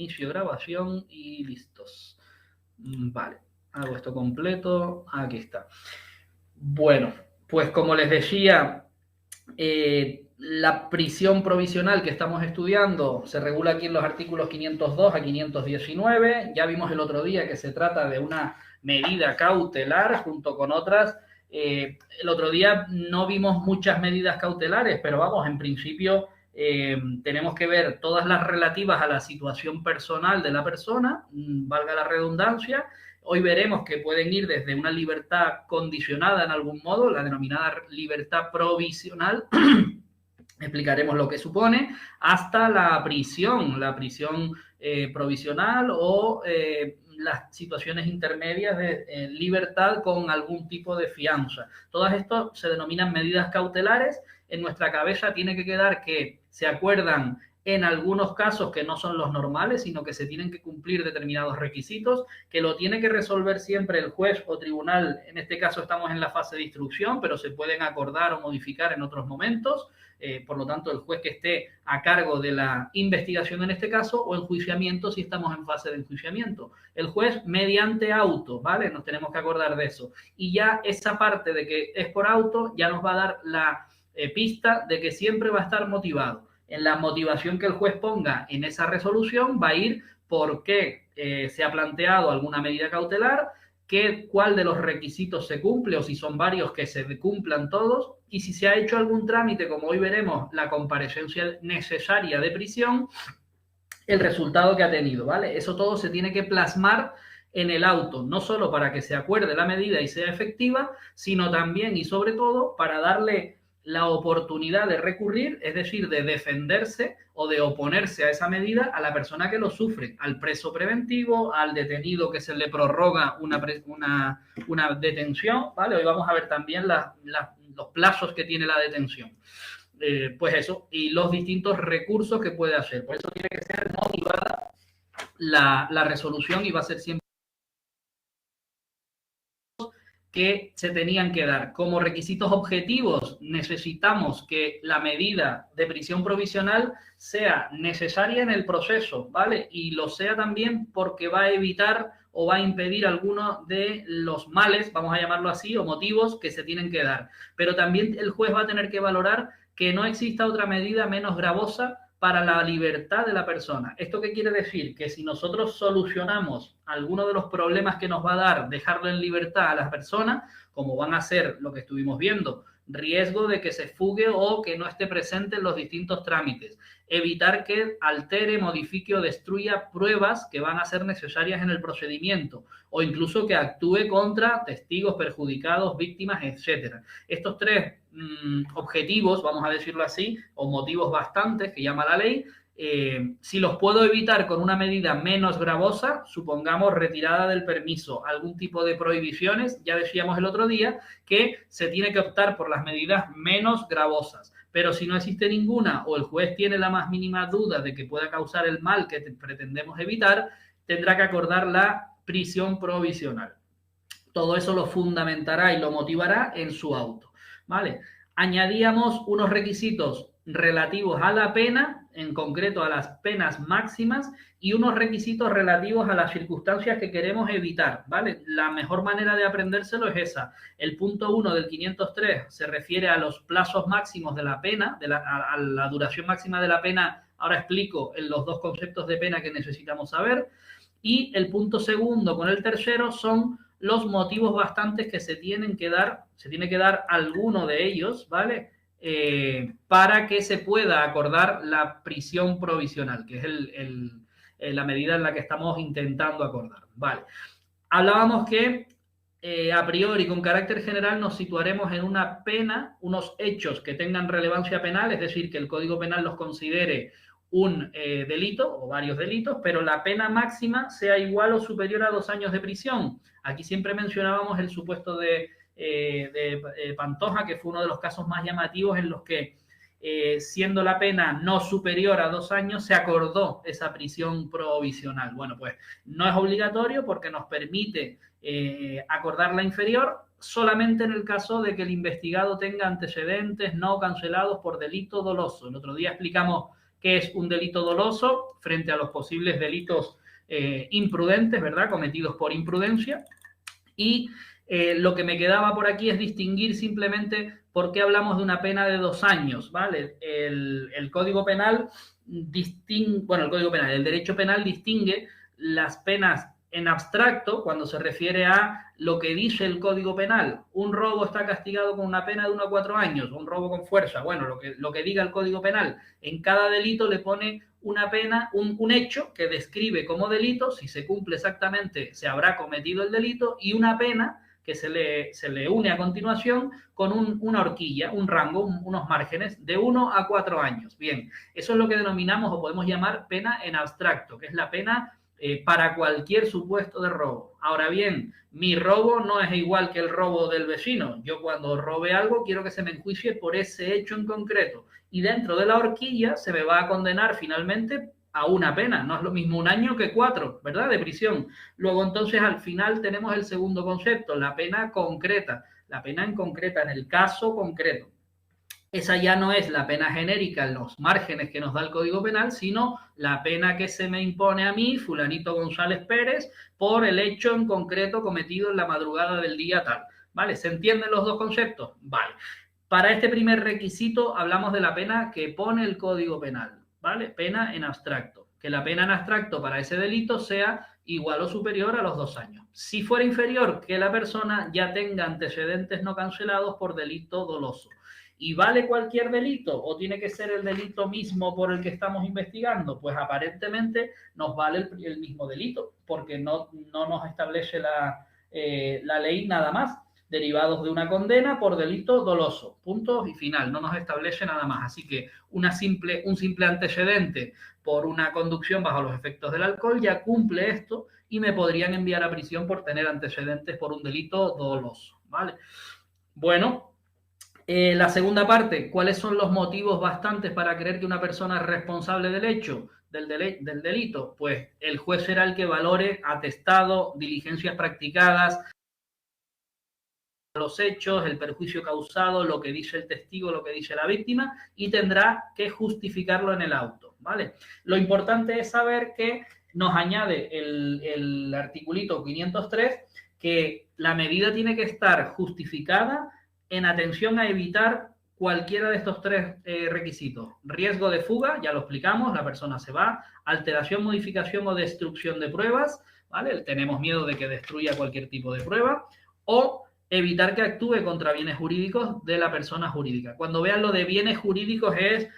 Inicio grabación y listos. Vale, hago esto completo. Aquí está. Bueno, pues como les decía, la prisión provisional que estamos estudiando se regula aquí en los artículos 502 a 519. Ya vimos el otro día que se trata de una medida cautelar junto con otras. El otro día no vimos muchas medidas cautelares, pero vamos, en principio tenemos que ver todas las relativas a la situación personal de la persona, valga la redundancia. Hoy veremos que pueden ir desde una libertad condicionada en algún modo, la denominada libertad provisional, explicaremos lo que supone, hasta la prisión provisional o las situaciones intermedias de libertad con algún tipo de fianza. Todas esto se denominan medidas cautelares. En nuestra cabeza tiene que quedar que se acuerdan en algunos casos que no son los normales, sino que se tienen que cumplir determinados requisitos, que lo tiene que resolver siempre el juez o tribunal. En este caso estamos en la fase de instrucción, pero se pueden acordar o modificar en otros momentos. Por lo tanto, el juez que esté a cargo de la investigación en este caso, o enjuiciamiento si estamos en fase de enjuiciamiento. El juez mediante auto, ¿vale? Nos tenemos que acordar de eso. Y ya esa parte de que es por auto ya nos va a dar la pista de que siempre va a estar motivado. En la motivación que el juez ponga en esa resolución va a ir por qué se ha planteado alguna medida cautelar, cuál de los requisitos se cumple o si son varios que se cumplan todos, y si se ha hecho algún trámite, como hoy veremos, la comparecencia necesaria de prisión, el resultado que ha tenido, ¿vale? Eso todo se tiene que plasmar en el auto, no solo para que se acuerde la medida y sea efectiva, sino también y sobre todo para darle la oportunidad de recurrir, es decir, de defenderse o de oponerse a esa medida a la persona que lo sufre, al preso preventivo, al detenido que se le prorroga una detención, ¿vale? Hoy vamos a ver también los plazos que tiene la detención. Pues eso, y los distintos recursos que puede hacer. Por eso tiene que ser motivada la resolución y va a ser siempre que se tenían que dar. Como requisitos objetivos, necesitamos que la medida de prisión provisional sea necesaria en el proceso, ¿vale? Y lo sea también porque va a evitar o va a impedir algunos de los males, vamos a llamarlo así, o motivos que se tienen que dar. Pero también el juez va a tener que valorar que no exista otra medida menos gravosa para la libertad de la persona. ¿Esto qué quiere decir? Que si nosotros solucionamos alguno de los problemas que nos va a dar dejarlo en libertad a las personas, como van a ser lo que estuvimos viendo, riesgo de que se fugue o que no esté presente en los distintos trámites, evitar que altere, modifique o destruya pruebas que van a ser necesarias en el procedimiento, o incluso que actúe contra testigos perjudicados, víctimas, etcétera. Estos tres objetivos, vamos a decirlo así, o motivos bastantes que llama la ley, si los puedo evitar con una medida menos gravosa, supongamos retirada del permiso, algún tipo de prohibiciones, ya decíamos el otro día que se tiene que optar por las medidas menos gravosas. Pero si no existe ninguna o el juez tiene la más mínima duda de que pueda causar el mal que pretendemos evitar, tendrá que acordar la prisión provisional. Todo eso lo fundamentará y lo motivará en su auto, ¿vale? Añadíamos unos requisitos relativos a la pena, en concreto a las penas máximas, y unos requisitos relativos a las circunstancias que queremos evitar, ¿vale? La mejor manera de aprendérselo es esa. El punto 1 del 503 se refiere a los plazos máximos de la pena, a la duración máxima de la pena. Ahora explico los dos conceptos de pena que necesitamos saber. Y el punto segundo con el tercero son los motivos bastantes que se tiene que dar alguno de ellos, ¿vale? Para que se pueda acordar la prisión provisional, que es la medida en la que estamos intentando acordar, ¿vale? Hablábamos que a priori, con carácter general, nos situaremos en una pena, unos hechos que tengan relevancia penal, es decir, que el Código Penal los considere un delito o varios delitos, pero la pena máxima sea igual o superior a 2 años de prisión. Aquí siempre mencionábamos el supuesto de Pantoja, que fue uno de los casos más llamativos en los que, siendo la pena no superior a 2 años, se acordó esa prisión provisional. Bueno, pues no es obligatorio porque nos permite acordar la inferior solamente en el caso de que el investigado tenga antecedentes no cancelados por delito doloso. El otro día explicamos qué es un delito doloso frente a los posibles delitos imprudentes, ¿verdad?, cometidos por imprudencia. Y lo que me quedaba por aquí es distinguir simplemente por qué hablamos de una pena de 2 años, ¿vale? El Código Penal el Derecho Penal distingue las penas en abstracto cuando se refiere a lo que dice el Código Penal. Un robo está castigado con una pena de 1 a 4 años, un robo con fuerza. Bueno, lo que diga el Código Penal. En cada delito le pone una pena, un hecho que describe como delito, si se cumple exactamente se habrá cometido el delito, y una pena que se le une a continuación con una horquilla, un rango, unos márgenes de 1 a 4 años. Bien, eso es lo que denominamos o podemos llamar pena en abstracto, que es la pena para cualquier supuesto de robo. Ahora bien, mi robo no es igual que el robo del vecino. Yo cuando robe algo quiero que se me enjuicie por ese hecho en concreto. Y dentro de la horquilla se me va a condenar finalmente a una pena. No es lo mismo 1 año que 4, ¿verdad?, de prisión. Luego entonces al final tenemos el segundo concepto, la pena concreta. La pena en concreta, en el caso concreto. Esa ya no es la pena genérica en los márgenes que nos da el Código Penal, sino la pena que se me impone a mí, fulanito González Pérez, por el hecho en concreto cometido en la madrugada del día tal. ¿Vale? ¿Se entienden los dos conceptos? Vale. Para este primer requisito hablamos de la pena que pone el Código Penal, ¿vale? Pena en abstracto. Que la pena en abstracto para ese delito sea igual o superior a los 2 años. Si fuera inferior, que la persona ya tenga antecedentes no cancelados por delito doloso. ¿Y vale cualquier delito o tiene que ser el delito mismo por el que estamos investigando? Pues aparentemente nos vale el mismo delito, porque no nos establece la ley nada más, derivados de una condena por delito doloso. Punto y final, no nos establece nada más. Así que un simple antecedente por una conducción bajo los efectos del alcohol ya cumple esto y me podrían enviar a prisión por tener antecedentes por un delito doloso, ¿vale? Bueno, la segunda parte, ¿cuáles son los motivos bastantes para creer que una persona es responsable del hecho, del delito? Pues el juez será el que valore atestado, diligencias practicadas, los hechos, el perjuicio causado, lo que dice el testigo, lo que dice la víctima, y tendrá que justificarlo en el auto, ¿vale? Lo importante es saber que nos añade el articulito 503 que la medida tiene que estar justificada en atención a evitar cualquiera de estos 3 requisitos. Riesgo de fuga, ya lo explicamos, la persona se va. Alteración, modificación o destrucción de pruebas, ¿vale? Tenemos miedo de que destruya cualquier tipo de prueba. O evitar que actúe contra bienes jurídicos de la persona jurídica. Cuando vean lo de bienes jurídicos es...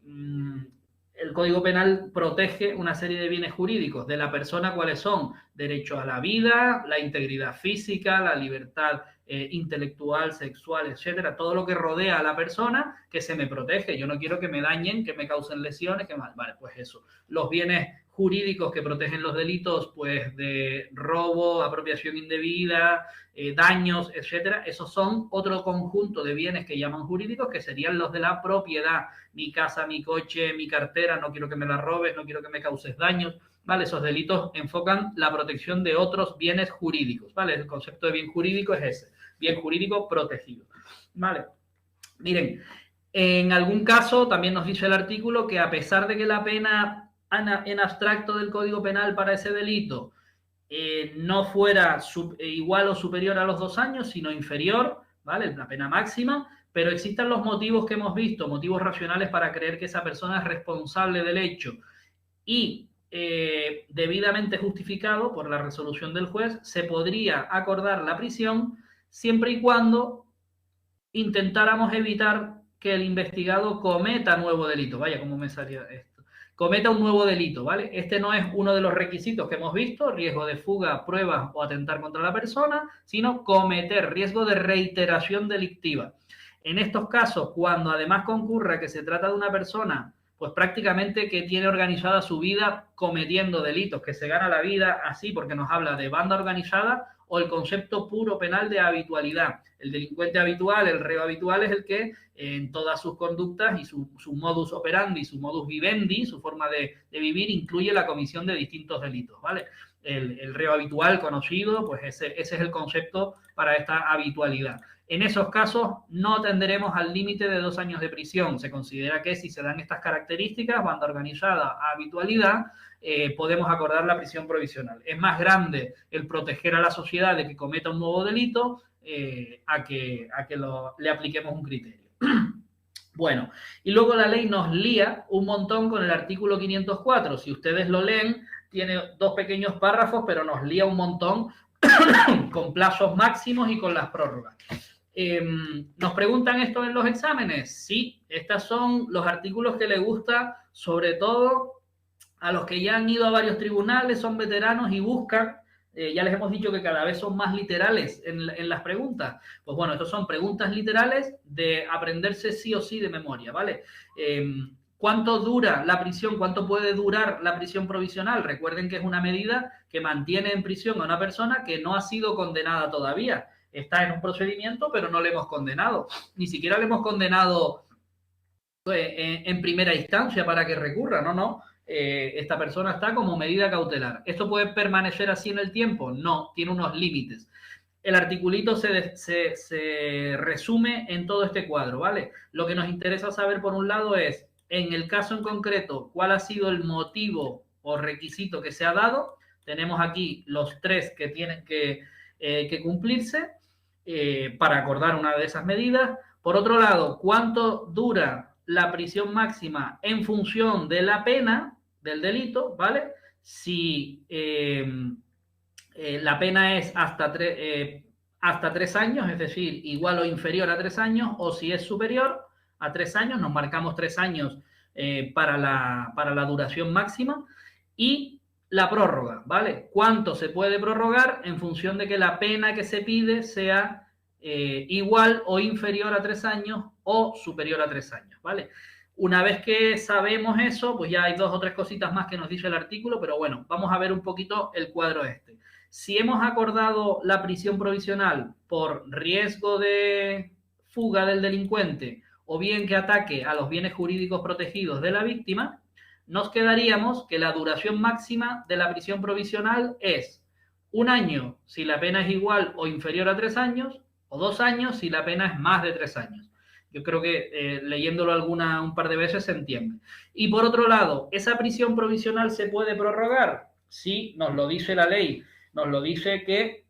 el Código Penal protege una serie de bienes jurídicos de la persona. ¿Cuáles son? Derecho a la vida, la integridad física, la libertad intelectual, sexual, etcétera. Todo lo que rodea a la persona que se me protege. Yo no quiero que me dañen, que me causen lesiones, que mal. Vale, pues eso. Los bienes jurídicos que protegen los delitos, pues de robo, apropiación indebida, daños, etcétera. Esos son otro conjunto de bienes que llaman jurídicos, que serían los de la propiedad. Mi casa, mi coche, mi cartera, no quiero que me la robes, no quiero que me causes daños, ¿vale? Esos delitos enfocan la protección de otros bienes jurídicos, ¿vale? El concepto de bien jurídico es ese, bien jurídico protegido, ¿vale? Miren, en algún caso también nos dice el artículo que a pesar de que la pena en abstracto del Código Penal para ese delito no fuera igual o superior a los 2 años, sino inferior, ¿vale? La pena máxima, pero existan los motivos que hemos visto, motivos racionales para creer que esa persona es responsable del hecho y debidamente justificado por la resolución del juez, se podría acordar la prisión siempre y cuando intentáramos evitar que el investigado cometa nuevo delito. Vaya, cómo me salía esto. Cometa un nuevo delito, ¿vale? Este no es uno de los requisitos que hemos visto, riesgo de fuga, pruebas o atentar contra la persona, sino cometer, riesgo de reiteración delictiva. En estos casos, cuando además concurra que se trata de una persona, pues prácticamente que tiene organizada su vida cometiendo delitos, que se gana la vida así porque nos habla de banda organizada, o el concepto puro penal de habitualidad. El delincuente habitual, el reo habitual, es el que en todas sus conductas y su modus operandi, su modus vivendi, su forma de vivir, incluye la comisión de distintos delitos, ¿vale? El reo habitual conocido, pues ese es el concepto para esta habitualidad. En esos casos no tenderemos al límite de 2 años de prisión. Se considera que si se dan estas características, banda organizada, habitualidad, podemos acordar la prisión provisional. Es más grande el proteger a la sociedad de que cometa un nuevo delito a que le apliquemos un criterio. Bueno, y luego la ley nos lía un montón con el artículo 504. Si ustedes lo leen, tiene 2 pequeños párrafos, pero nos lía un montón con plazos máximos y con las prórrogas. ¿Nos preguntan esto en los exámenes? Sí, estos son los artículos que les gusta, sobre todo a los que ya han ido a varios tribunales, son veteranos y buscan, ya les hemos dicho que cada vez son más literales en las preguntas. Pues bueno, estos son preguntas literales de aprenderse sí o sí de memoria, ¿vale? ¿Cuánto dura la prisión? ¿Cuánto puede durar la prisión provisional? Recuerden que es una medida que mantiene en prisión a una persona que no ha sido condenada todavía. Está en un procedimiento, pero no le hemos condenado. Ni siquiera le hemos condenado en primera instancia para que recurra, no. Esta persona está como medida cautelar. ¿Esto puede permanecer así en el tiempo? No, tiene unos límites. El articulito se resume en todo este cuadro, ¿vale? Lo que nos interesa saber, por un lado, es, en el caso en concreto, cuál ha sido el motivo o requisito que se ha dado. Tenemos aquí los 3 que tienen que cumplirse para acordar una de esas medidas. Por otro lado, ¿cuánto dura la prisión máxima en función de la pena del delito? ¿Vale? Si la pena es hasta 3 años, es decir, igual o inferior a 3 años, o si es superior a 3 años, nos marcamos 3 años para la duración máxima, y la prórroga, ¿vale? ¿Cuánto se puede prorrogar en función de que la pena que se pide sea igual o inferior a 3 años o superior a 3 años, ¿vale? Una vez que sabemos eso, pues ya hay 2 o 3 cositas más que nos dice el artículo, pero bueno, vamos a ver un poquito el cuadro este. Si hemos acordado la prisión provisional por riesgo de fuga del delincuente o bien que ataque a los bienes jurídicos protegidos de la víctima, nos quedaríamos que la duración máxima de la prisión provisional es 1 año si la pena es igual o inferior a 3 años, o 2 años si la pena es más de 3 años. Yo creo que leyéndolo un par de veces se entiende. Y por otro lado, ¿esa prisión provisional se puede prorrogar? Sí, nos lo dice la ley. Nos lo dice que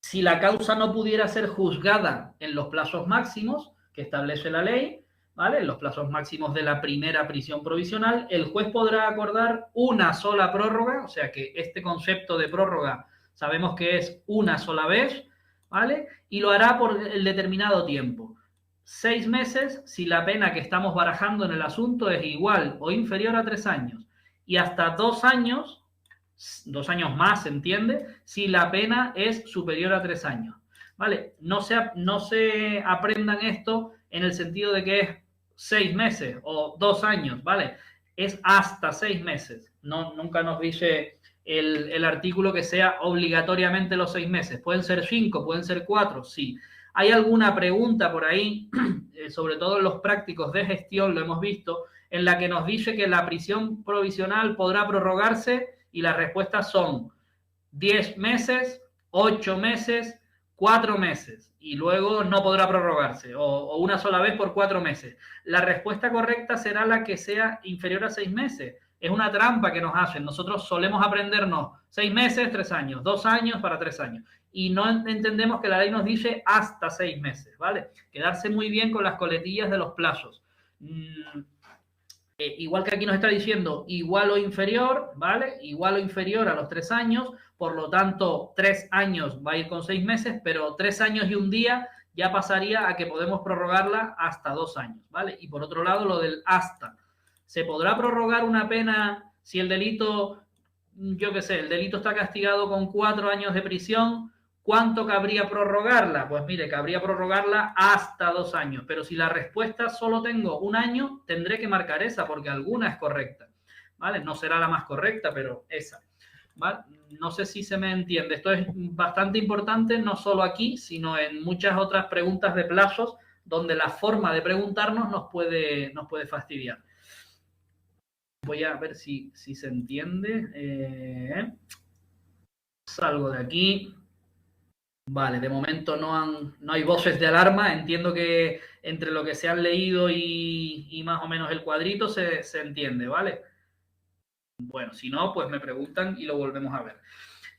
si la causa no pudiera ser juzgada en los plazos máximos que establece la ley, ¿vale? En los plazos máximos de la primera prisión provisional, el juez podrá acordar una sola prórroga, o sea que este concepto de prórroga sabemos que es una sola vez, ¿vale? Y lo hará por el determinado tiempo. 6 meses si la pena que estamos barajando en el asunto es igual o inferior a 3 años. Y hasta 2 años, 2 años más, ¿se entiende? Si la pena es superior a 3 años. ¿Vale? No se aprendan esto en el sentido de que es 6 meses o 2 años, ¿vale? Es hasta 6 meses. No, nunca nos dice el artículo que sea obligatoriamente los 6 meses. Pueden ser 5, pueden ser 4, sí. Hay alguna pregunta por ahí, sobre todo en los prácticos de gestión, lo hemos visto, en la que nos dice que la prisión provisional podrá prorrogarse y las respuestas son 10 meses, 8 meses, 4 meses y luego no podrá prorrogarse o una sola vez por 4 meses. La respuesta correcta será la que sea inferior a 6 meses. Es una trampa que nos hacen. Nosotros solemos aprendernos 6 meses, 3 años, 2 años para 3 años. Y no entendemos que la ley nos dice hasta 6 meses, ¿vale? Quedarse muy bien con las coletillas de los plazos. Igual que aquí nos está diciendo igual o inferior, ¿vale? Igual o inferior a los 3 años, por lo tanto 3 años va a ir con 6 meses, pero 3 años y un día ya pasaría a que podemos prorrogarla hasta 2 años, ¿vale? Y por otro lado, lo del hasta. ¿Se podrá prorrogar una pena si el delito, yo qué sé, el delito está castigado con 4 años de prisión? ¿Cuánto cabría prorrogarla? Pues mire, cabría prorrogarla hasta 2 años, pero si la respuesta solo tengo 1 año, tendré que marcar esa porque alguna es correcta. ¿vale? No será la más correcta, pero esa, ¿vale? No sé si se me entiende. Esto es bastante importante, no solo aquí, sino en muchas otras preguntas de plazos, donde la forma de preguntarnos nos puede fastidiar. Voy a ver si se entiende. Salgo de aquí. Vale, de momento no hay voces de alarma. Entiendo que entre lo que se han leído y más o menos el cuadrito se entiende, ¿vale? Bueno, si no, pues me preguntan y lo volvemos a ver.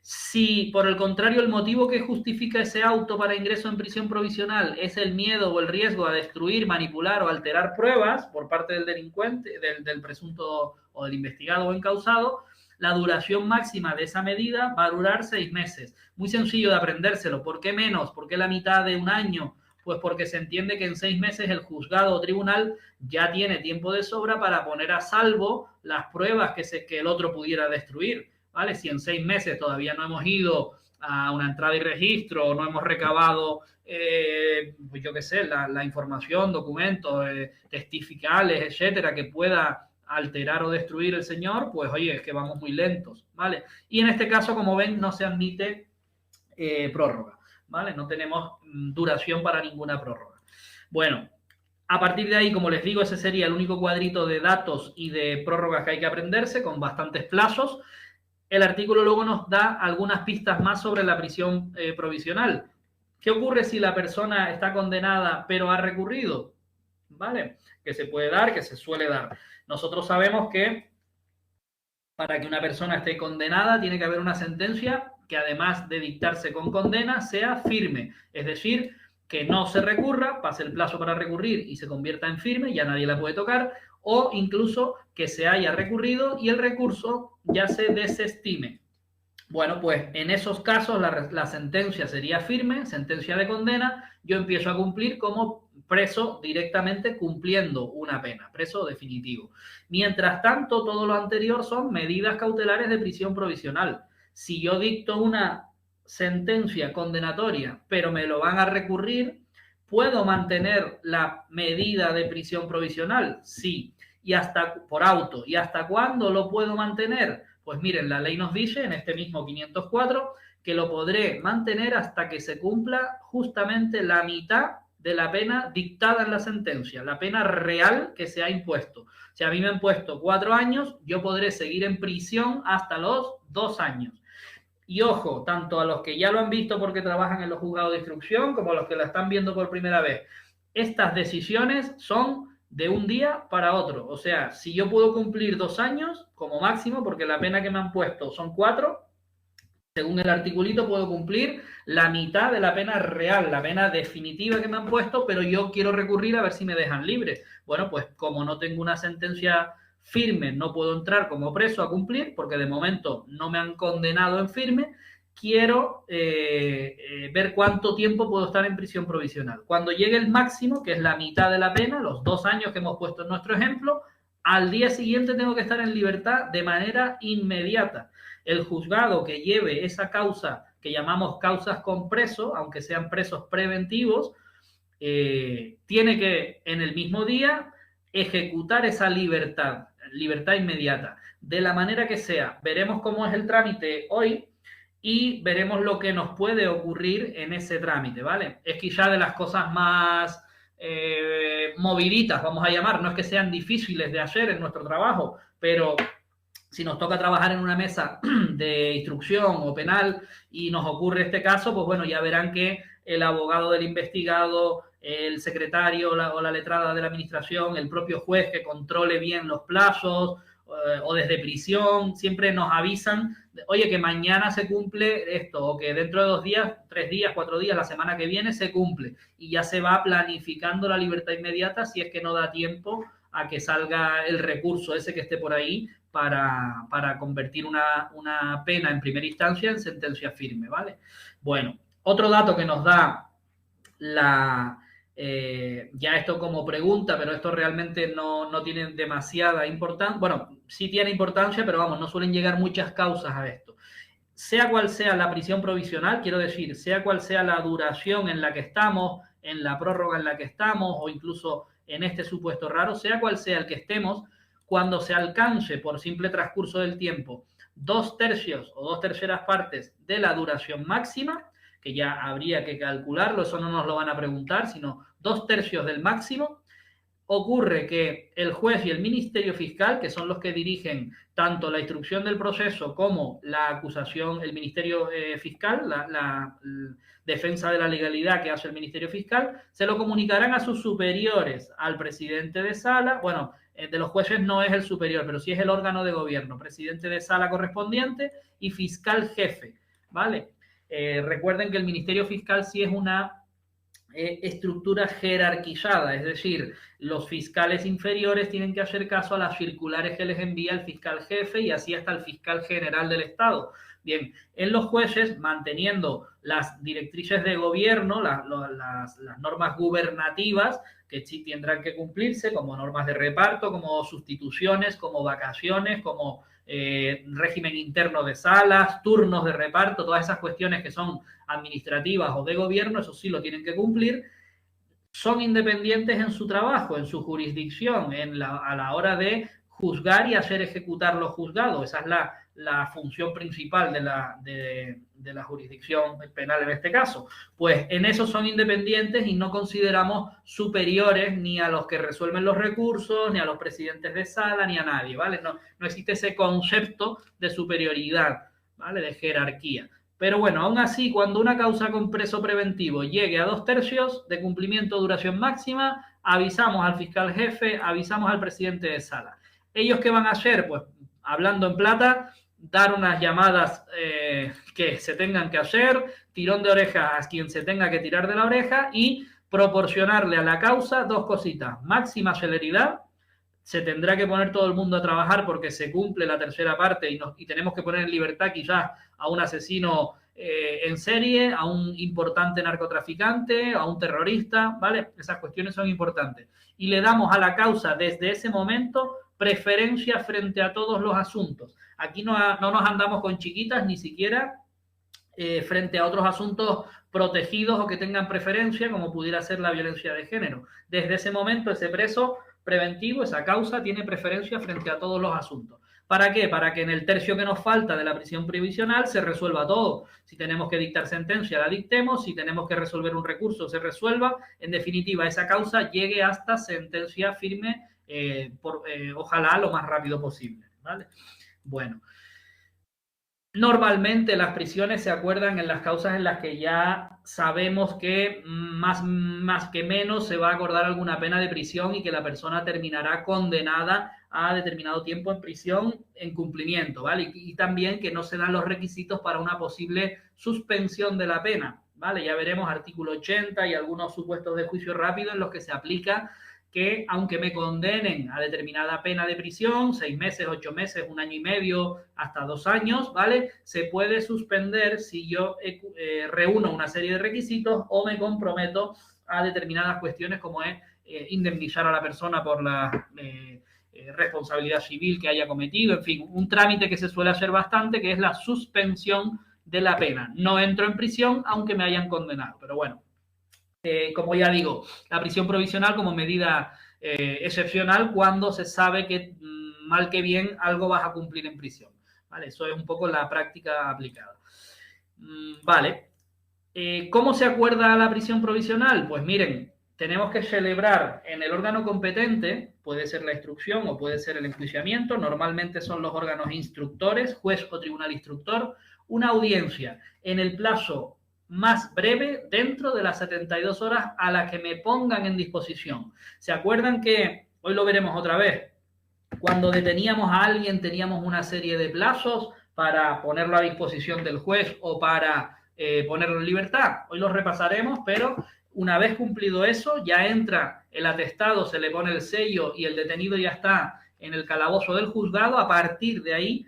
Si, por el contrario, el motivo que justifica ese auto para ingreso en prisión provisional es el miedo o el riesgo a destruir, manipular o alterar pruebas por parte del delincuente, del presunto o del investigado o encausado, la duración máxima de esa medida va a durar 6 meses. Muy sencillo de aprendérselo. ¿Por qué menos? ¿Por qué la mitad de un año? Pues porque se entiende que en 6 meses el juzgado o tribunal ya tiene tiempo de sobra para poner a salvo las pruebas que el otro pudiera destruir. ¿Vale? Si en 6 meses todavía no hemos ido a una entrada y registro o no hemos recabado, pues yo qué sé, la información, documentos, testificales, etcétera, que pueda alterar o destruir el señor, pues oye, es que vamos muy lentos, ¿vale? Y en este caso, como ven, no se admite prórroga, ¿vale? No tenemos duración para ninguna prórroga. Bueno, a partir de ahí, como les digo, ese sería el único cuadrito de datos y de prórrogas que hay que aprenderse, con bastantes plazos. El artículo luego nos da algunas pistas más sobre la prisión provisional. ¿Qué ocurre si la persona está condenada pero ha recurrido? ¿Vale? Que se puede dar, que se suele dar. Nosotros sabemos que para que una persona esté condenada tiene que haber una sentencia que, además de dictarse con condena, sea firme. Es decir, que no se recurra, pase el plazo para recurrir y se convierta en firme, ya nadie la puede tocar, o incluso que se haya recurrido y el recurso ya se desestime. Bueno, pues en esos casos la sentencia sería firme, sentencia de condena, yo empiezo a cumplir como preso directamente cumpliendo una pena, preso definitivo. Mientras tanto, todo lo anterior son medidas cautelares de prisión provisional. Si yo dicto una sentencia condenatoria, pero me lo van a recurrir, ¿puedo mantener la medida de prisión provisional? Sí. ¿Y hasta por auto? ¿Y hasta cuándo lo puedo mantener? Pues miren, la ley nos dice en este mismo 504 que lo podré mantener hasta que se cumpla justamente la mitad de la pena dictada en la sentencia, la pena real que se ha impuesto. Si a mí me han puesto 4 años, yo podré seguir en prisión hasta los 2 años. Y ojo, tanto a los que ya lo han visto porque trabajan en los juzgados de instrucción como a los que la están viendo por primera vez, estas decisiones son de un día para otro. O sea, si yo puedo cumplir 2 años como máximo, porque la pena que me han puesto son 4, según el articulito puedo cumplir la mitad de la pena real, la pena definitiva que me han puesto, pero yo quiero recurrir a ver si me dejan libre. Bueno, pues como no tengo una sentencia firme, no puedo entrar como preso a cumplir, porque de momento no me han condenado en firme. Quiero ver cuánto tiempo puedo estar en prisión provisional. Cuando llegue el máximo, que es la mitad de la pena, los 2 años que hemos puesto en nuestro ejemplo, al día siguiente tengo que estar en libertad de manera inmediata. El juzgado que lleve esa causa, que llamamos causas con preso, aunque sean presos preventivos, tiene que en el mismo día ejecutar esa libertad inmediata, de la manera que sea. Veremos cómo es el trámite hoy y veremos lo que nos puede ocurrir en ese trámite, ¿vale? Es quizá de las cosas más moviditas, vamos a llamar, no es que sean difíciles de hacer en nuestro trabajo, pero si nos toca trabajar en una mesa de instrucción o penal y nos ocurre este caso, pues bueno, ya verán que el abogado del investigado, el secretario o la letrada de la administración, el propio juez que controle bien los plazos, o desde prisión, siempre nos avisan, oye, que mañana se cumple esto, o que dentro de 2 días, 3 días, 4 días, la semana que viene se cumple, y ya se va planificando la libertad inmediata si es que no da tiempo a que salga el recurso ese que esté por ahí para convertir una pena en primera instancia en sentencia firme, ¿vale? Bueno, otro dato que nos da ya esto como pregunta, pero esto realmente no tiene demasiada importancia. Bueno, sí tiene importancia, pero vamos, no suelen llegar muchas causas a esto. Sea cual sea la prisión provisional, quiero decir, sea cual sea la duración en la que estamos, en la prórroga en la que estamos, o incluso en este supuesto raro, sea cual sea el que estemos, Cuando se alcance por simple transcurso del tiempo 2/3 o 2/3 partes de la duración máxima, que ya habría que calcularlo, eso no nos lo van a preguntar, sino 2/3 del máximo, ocurre que el juez y el Ministerio Fiscal, que son los que dirigen tanto la instrucción del proceso como la acusación, el Ministerio Fiscal, la defensa de la legalidad que hace el Ministerio Fiscal, se lo comunicarán a sus superiores, al presidente de sala, bueno, de los jueces no es el superior, pero sí es el órgano de gobierno, presidente de sala correspondiente y fiscal jefe, ¿vale? Recuerden que el Ministerio Fiscal sí es una estructura jerarquizada, es decir, los fiscales inferiores tienen que hacer caso a las circulares que les envía el fiscal jefe y así hasta el fiscal general del Estado. Bien, en los jueces, manteniendo las directrices de gobierno, las normas gubernativas que sí tendrán que cumplirse, como normas de reparto, como sustituciones, como vacaciones, como régimen interno de salas, turnos de reparto, todas esas cuestiones que son administrativas o de gobierno, eso sí lo tienen que cumplir, son independientes en su trabajo, en su jurisdicción, a la hora de juzgar y hacer ejecutar los juzgados. Esa es la función principal de la jurisdicción penal en este caso. Pues en eso son independientes y no consideramos superiores ni a los que resuelven los recursos, ni a los presidentes de sala, ni a nadie, ¿vale? No existe ese concepto de superioridad, ¿vale? De jerarquía. Pero bueno, aún así, cuando una causa con preso preventivo llegue a 2/3 de cumplimiento duración máxima, avisamos al fiscal jefe, avisamos al presidente de sala. ¿Ellos qué van a hacer? Pues, hablando en plata, dar unas llamadas que se tengan que hacer, tirón de oreja a quien se tenga que tirar de la oreja y proporcionarle a la causa dos cositas: máxima celeridad, se tendrá que poner todo el mundo a trabajar porque se cumple la tercera parte y tenemos que poner en libertad quizás a un asesino en serie, a un importante narcotraficante, a un terrorista, ¿vale? Esas cuestiones son importantes. Y le damos a la causa desde ese momento preferencia frente a todos los asuntos. Aquí no nos andamos con chiquitas ni siquiera frente a otros asuntos protegidos o que tengan preferencia, como pudiera ser la violencia de género. Desde ese momento, ese preso preventivo, esa causa, tiene preferencia frente a todos los asuntos. ¿Para qué? Para que en el tercio que nos falta de la prisión provisional se resuelva todo. Si tenemos que dictar sentencia, la dictemos. Si tenemos que resolver un recurso, se resuelva. En definitiva, esa causa llegue hasta sentencia firme, ojalá lo más rápido posible, ¿vale? Bueno. Normalmente las prisiones se acuerdan en las causas en las que ya sabemos que más que menos se va a acordar alguna pena de prisión y que la persona terminará condenada a determinado tiempo en prisión en cumplimiento, ¿vale? Y también que no se dan los requisitos para una posible suspensión de la pena, ¿vale? Ya veremos artículo 80 y algunos supuestos de juicio rápido en los que se aplica que aunque me condenen a determinada pena de prisión, 6 meses, 8 meses, 1 año y medio, hasta 2 años, ¿vale? Se puede suspender si yo reúno una serie de requisitos o me comprometo a determinadas cuestiones como es indemnizar a la persona por la responsabilidad civil que haya cometido, en fin, un trámite que se suele hacer bastante, que es la suspensión de la pena. No entro en prisión aunque me hayan condenado, pero bueno. Como ya digo, la prisión provisional como medida excepcional cuando se sabe que mal que bien algo vas a cumplir en prisión, ¿vale? Eso es un poco la práctica aplicada. Vale. ¿Cómo se acuerda la prisión provisional? Pues miren, tenemos que celebrar en el órgano competente, puede ser la instrucción o puede ser el enjuiciamiento, normalmente son los órganos instructores, juez o tribunal instructor, una audiencia en el plazo más breve dentro de las 72 horas a las que me pongan en disposición. ¿Se acuerdan que, hoy lo veremos otra vez, cuando deteníamos a alguien teníamos una serie de plazos para ponerlo a disposición del juez o para ponerlo en libertad? Hoy los repasaremos, pero una vez cumplido eso, ya entra el atestado, se le pone el sello y el detenido ya está en el calabozo del juzgado. A partir de ahí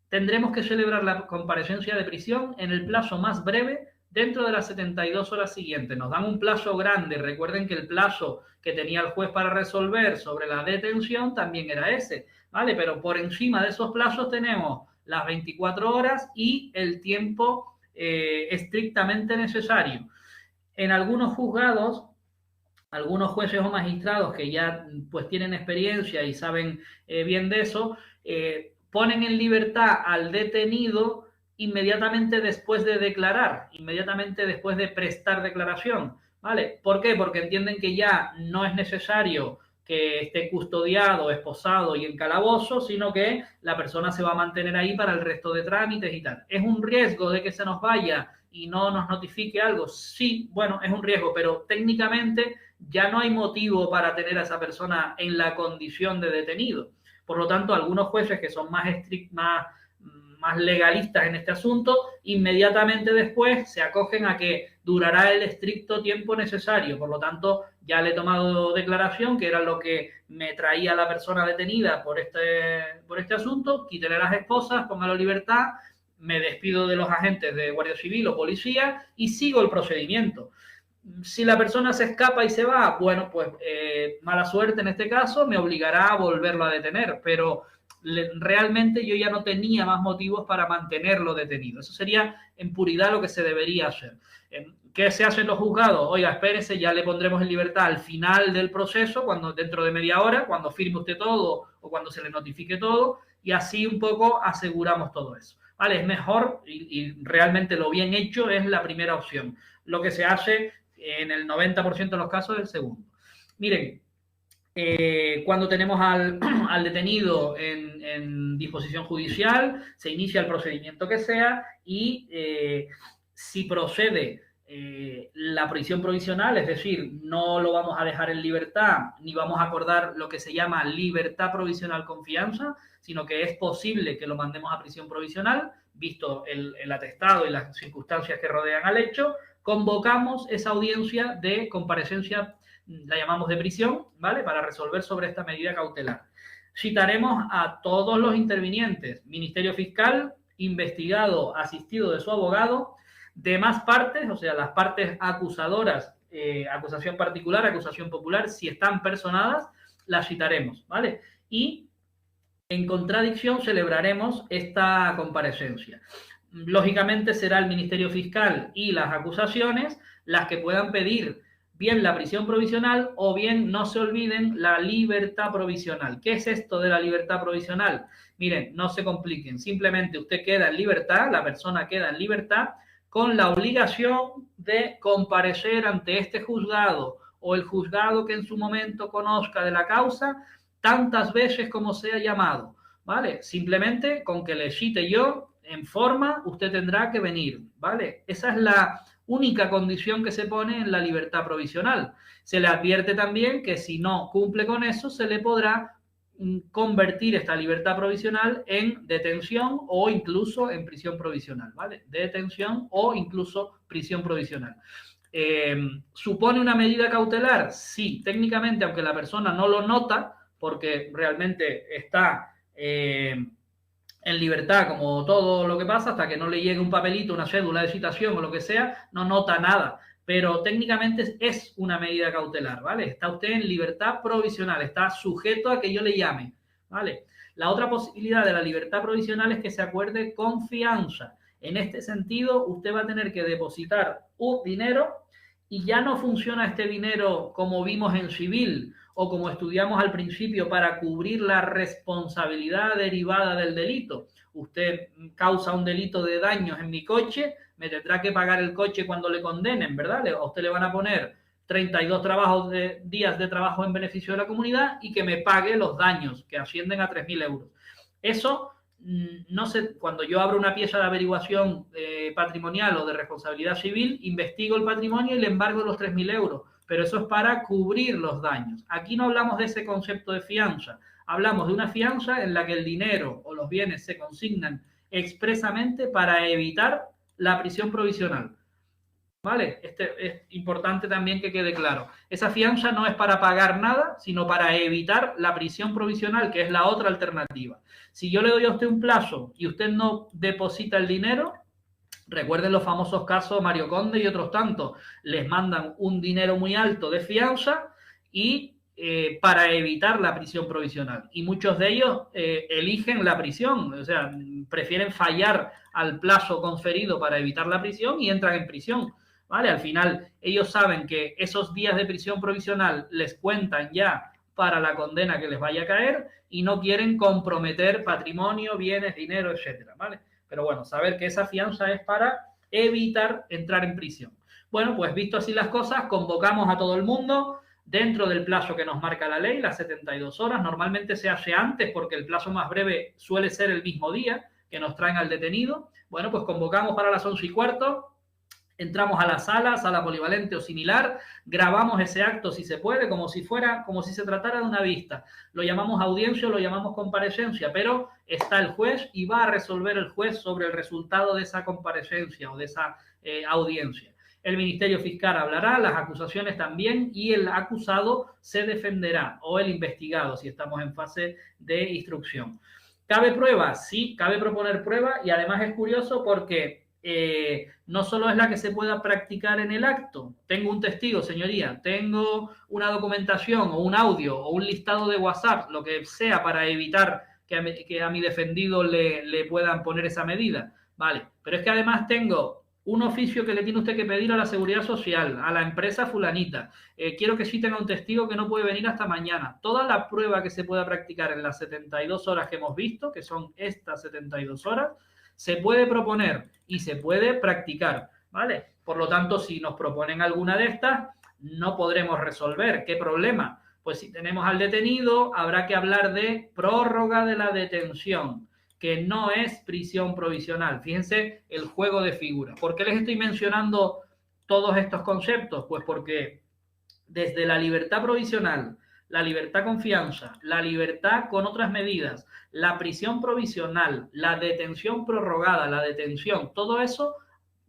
tendremos que celebrar la comparecencia de prisión en el plazo más breve dentro de las 72 horas siguientes. Nos dan un plazo grande. Recuerden que el plazo que tenía el juez para resolver sobre la detención también era ese, ¿vale? Pero por encima de esos plazos tenemos las 24 horas y el tiempo estrictamente necesario. En algunos juzgados algunos jueces o magistrados que ya pues tienen experiencia y saben bien de eso, ponen en libertad al detenido inmediatamente después de declarar, inmediatamente después de prestar declaración, ¿vale? ¿Por qué? Porque entienden que ya no es necesario que esté custodiado, esposado y en calabozo, sino que la persona se va a mantener ahí para el resto de trámites y tal. ¿Es un riesgo de que se nos vaya y no nos notifique algo? Sí, bueno, es un riesgo, pero técnicamente ya no hay motivo para tener a esa persona en la condición de detenido. Por lo tanto, algunos jueces que son más más legalistas en este asunto, inmediatamente después se acogen a que durará el estricto tiempo necesario. Por lo tanto, ya le he tomado declaración, que era lo que me traía la persona detenida por este asunto, quítele las esposas, póngalo en libertad, me despido de los agentes de Guardia Civil o Policía y sigo el procedimiento. Si la persona se escapa y se va, bueno, pues mala suerte en este caso, me obligará a volverlo a detener, pero realmente yo ya no tenía más motivos para mantenerlo detenido. Eso sería en puridad lo que se debería hacer. ¿Qué se hace en los juzgados? Oiga, espérese, ya le pondremos en libertad al final del proceso, cuando dentro de media hora, cuando firme usted todo o cuando se le notifique todo, y así un poco aseguramos todo eso. ¿Vale? Es mejor y realmente lo bien hecho es la primera opción. Lo que se hace en el 90% de los casos es el segundo. Miren, cuando tenemos al detenido en disposición judicial, se inicia el procedimiento que sea y si procede la prisión provisional, es decir, no lo vamos a dejar en libertad ni vamos a acordar lo que se llama libertad provisional con fianza, sino que es posible que lo mandemos a prisión provisional, visto el atestado y las circunstancias que rodean al hecho, convocamos esa audiencia de comparecencia, la llamamos de prisión, ¿vale? Para resolver sobre esta medida cautelar. Citaremos a todos los intervinientes, Ministerio Fiscal, investigado, asistido de su abogado, demás partes, o sea, las partes acusadoras, acusación particular, acusación popular, si están personadas, las citaremos, ¿vale? Y en contradicción celebraremos esta comparecencia. Lógicamente será el Ministerio Fiscal y las acusaciones las que puedan pedir bien la prisión provisional o bien, no se olviden, la libertad provisional. ¿Qué es esto de la libertad provisional? Miren, no se compliquen, simplemente usted queda en libertad, la persona queda en libertad con la obligación de comparecer ante este juzgado o el juzgado que en su momento conozca de la causa tantas veces como sea llamado, ¿vale? Simplemente con que le cite yo en forma, usted tendrá que venir, ¿vale? Esa es la única condición que se pone en la libertad provisional. Se le advierte también que si no cumple con eso, se le podrá convertir esta libertad provisional en detención o incluso en prisión provisional, ¿vale? Detención o incluso prisión provisional. ¿Supone una medida cautelar? Sí, técnicamente, aunque la persona no lo nota, porque realmente está en libertad, como todo lo que pasa, hasta que no le llegue un papelito, una cédula de citación o lo que sea, no nota nada. Pero técnicamente es una medida cautelar, ¿vale? Está usted en libertad provisional, está sujeto a que yo le llame, ¿vale? La otra posibilidad de la libertad provisional es que se acuerde con fianza. En este sentido, usted va a tener que depositar un dinero y ya no funciona este dinero como vimos en civil o como estudiamos al principio para cubrir la responsabilidad derivada del delito. Usted causa un delito de daños en mi coche, me tendrá que pagar el coche cuando le condenen, ¿verdad? A usted le van a poner 32 días de trabajo en beneficio de la comunidad y que me pague los daños, que ascienden a 3.000 euros. Eso, no sé, cuando yo abro una pieza de averiguación patrimonial o de responsabilidad civil, investigo el patrimonio y le embargo los 3.000 euros, pero eso es para cubrir los daños. Aquí no hablamos de ese concepto de fianza, hablamos de una fianza en la que el dinero o los bienes se consignan expresamente para evitar la prisión provisional. ¿Vale? Es importante también que quede claro. Esa fianza no es para pagar nada, sino para evitar la prisión provisional, que es la otra alternativa. Si yo le doy a usted un plazo y usted no deposita el dinero, recuerden los famosos casos Mario Conde y otros tantos, les mandan un dinero muy alto de fianza y para evitar la prisión provisional. Y muchos de ellos eligen la prisión, o sea, prefieren fallar al plazo conferido para evitar la prisión y entran en prisión. ¿vale? Al final, ellos saben que esos días de prisión provisional les cuentan ya para la condena que les vaya a caer y no quieren comprometer patrimonio, bienes, dinero, etcétera, ¿vale? Pero bueno, saber que esa fianza es para evitar entrar en prisión. Bueno, pues visto así las cosas, convocamos a todo el mundo dentro del plazo que nos marca la ley, las 72 horas. Normalmente se hace antes porque el plazo más breve suele ser el mismo día que nos traen al detenido. Bueno, pues convocamos para las 11:15. Entramos a la sala polivalente o similar, grabamos ese acto si se puede, como si se tratara de una vista. Lo llamamos audiencia o lo llamamos comparecencia, pero está el juez y va a resolver el juez sobre el resultado de esa comparecencia o de esa audiencia. El Ministerio Fiscal hablará, las acusaciones también, y el acusado se defenderá, o el investigado, si estamos en fase de instrucción. ¿Cabe prueba? Sí, cabe proponer prueba, y además es curioso porque no solo es la que se pueda practicar en el acto. Tengo un testigo, señoría, tengo una documentación o un audio o un listado de WhatsApp, lo que sea para evitar que a mi defendido le puedan poner esa medida. Vale, pero es que además tengo un oficio que le tiene usted que pedir a la Seguridad Social, a la empresa fulanita. Quiero que sí tenga un testigo que no puede venir hasta mañana. Toda la prueba que se pueda practicar en las 72 horas que hemos visto, que son estas 72 horas, se puede proponer y se puede practicar, ¿vale? Por lo tanto, si nos proponen alguna de estas, no podremos resolver. ¿Qué problema? Pues si tenemos al detenido, habrá que hablar de prórroga de la detención, que no es prisión provisional. Fíjense el juego de figuras. ¿Por qué les estoy mencionando todos estos conceptos? Pues porque desde la libertad provisional, la libertad con fianza, la libertad con otras medidas, la prisión provisional, la detención prorrogada, la detención, todo eso,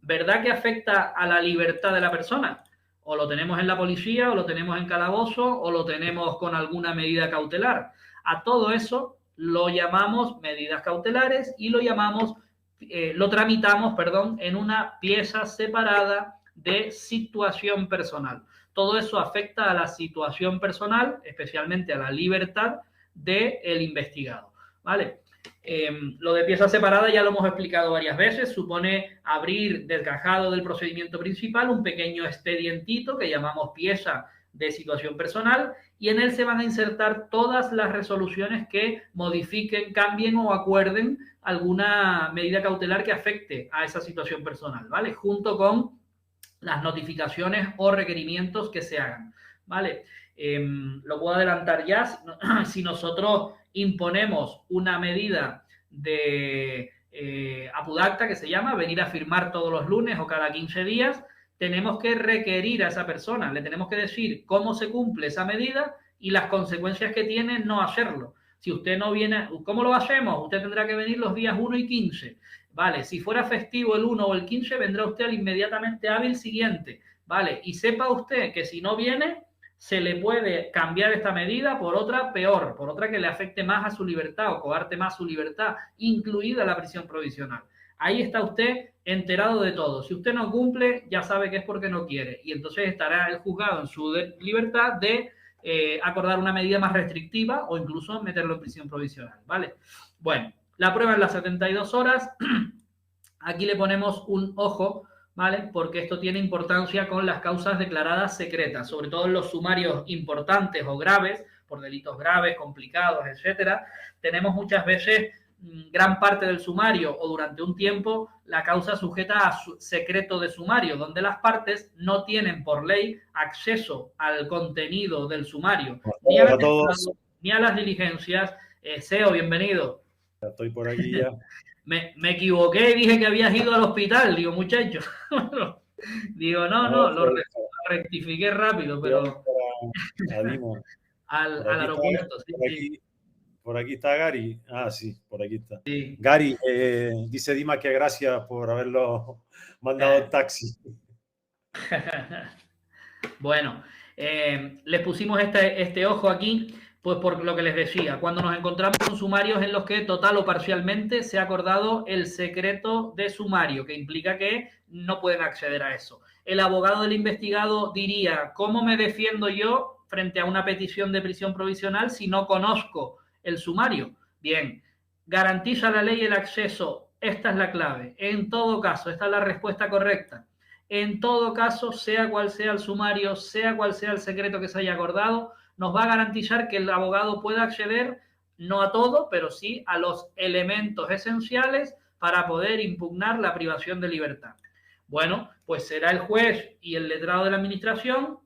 ¿verdad que afecta a la libertad de la persona? O lo tenemos en la policía, o lo tenemos en calabozo, o lo tenemos con alguna medida cautelar. A todo eso lo llamamos medidas cautelares y lo tramitamos, en una pieza separada de situación personal. Todo eso afecta a la situación personal, especialmente a la libertad del investigado, ¿vale? Lo de pieza separada ya lo hemos explicado varias veces, supone abrir desgajado del procedimiento principal un pequeño expedientito que llamamos pieza de situación personal y en él se van a insertar todas las resoluciones que modifiquen, cambien o acuerden alguna medida cautelar que afecte a esa situación personal, ¿vale? Junto con las notificaciones o requerimientos que se hagan, ¿vale? Lo puedo adelantar ya. Si nosotros imponemos una medida de apudacta, que se llama, venir a firmar todos los lunes o cada 15 días, tenemos que requerir a esa persona, le tenemos que decir cómo se cumple esa medida y las consecuencias que tiene no hacerlo. Si usted no viene, ¿cómo lo hacemos? Usted tendrá que venir los días 1 y 15. Vale, si fuera festivo el 1 o el 15, vendrá usted al inmediatamente hábil siguiente. Vale, y sepa usted que si no viene, se le puede cambiar esta medida por otra peor, por otra que le afecte más a su libertad o coarte más su libertad, incluida la prisión provisional. Ahí está usted enterado de todo. Si usted no cumple, ya sabe que es porque no quiere. Y entonces estará el juzgado en su libertad de acordar una medida más restrictiva o incluso meterlo en prisión provisional, ¿vale? Bueno, la prueba en las 72 horas. Aquí le ponemos un ojo, ¿vale? Porque esto tiene importancia con las causas declaradas secretas, sobre todo en los sumarios importantes o graves, por delitos graves, complicados, etcétera. Tenemos muchas veces gran parte del sumario o durante un tiempo la causa sujeta a secreto de sumario, donde las partes no tienen por ley acceso al contenido del sumario, ni a las diligencias. Seo, bienvenido. Ya estoy por aquí ya. Me equivoqué y dije que habías ido al hospital. Digo, muchacho. Digo, no, lo rectifiqué rápido, pero al aeropuerto. Sí. Por aquí está Gary. Ah, sí, por aquí está. Sí. Gary, dice Dimas que gracias por haberlo mandado en taxi. Bueno, les pusimos este ojo aquí, pues por lo que les decía, cuando nos encontramos con sumarios en los que total o parcialmente se ha acordado el secreto de sumario, que implica que no pueden acceder a eso. El abogado del investigado diría, ¿cómo me defiendo yo frente a una petición de prisión provisional si no conozco el sumario? Bien, ¿garantiza la ley el acceso? Esta es la clave. En todo caso, esta es la respuesta correcta. en todo caso, sea cual sea el sumario, sea cual sea el secreto que se haya acordado, nos va a garantizar que el abogado pueda acceder, no a todo, pero sí a los elementos esenciales para poder impugnar la privación de libertad. Bueno, pues será el juez y el letrado de la administración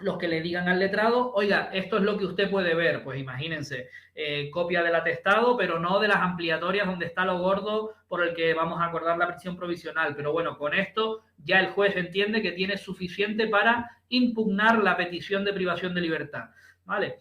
los que le digan al letrado, oiga, esto es lo que usted puede ver. Pues imagínense, copia del atestado, pero no de las ampliatorias donde está lo gordo por el que vamos a acordar la prisión provisional. Pero bueno, con esto ya el juez entiende que tiene suficiente para impugnar la petición de privación de libertad, ¿vale?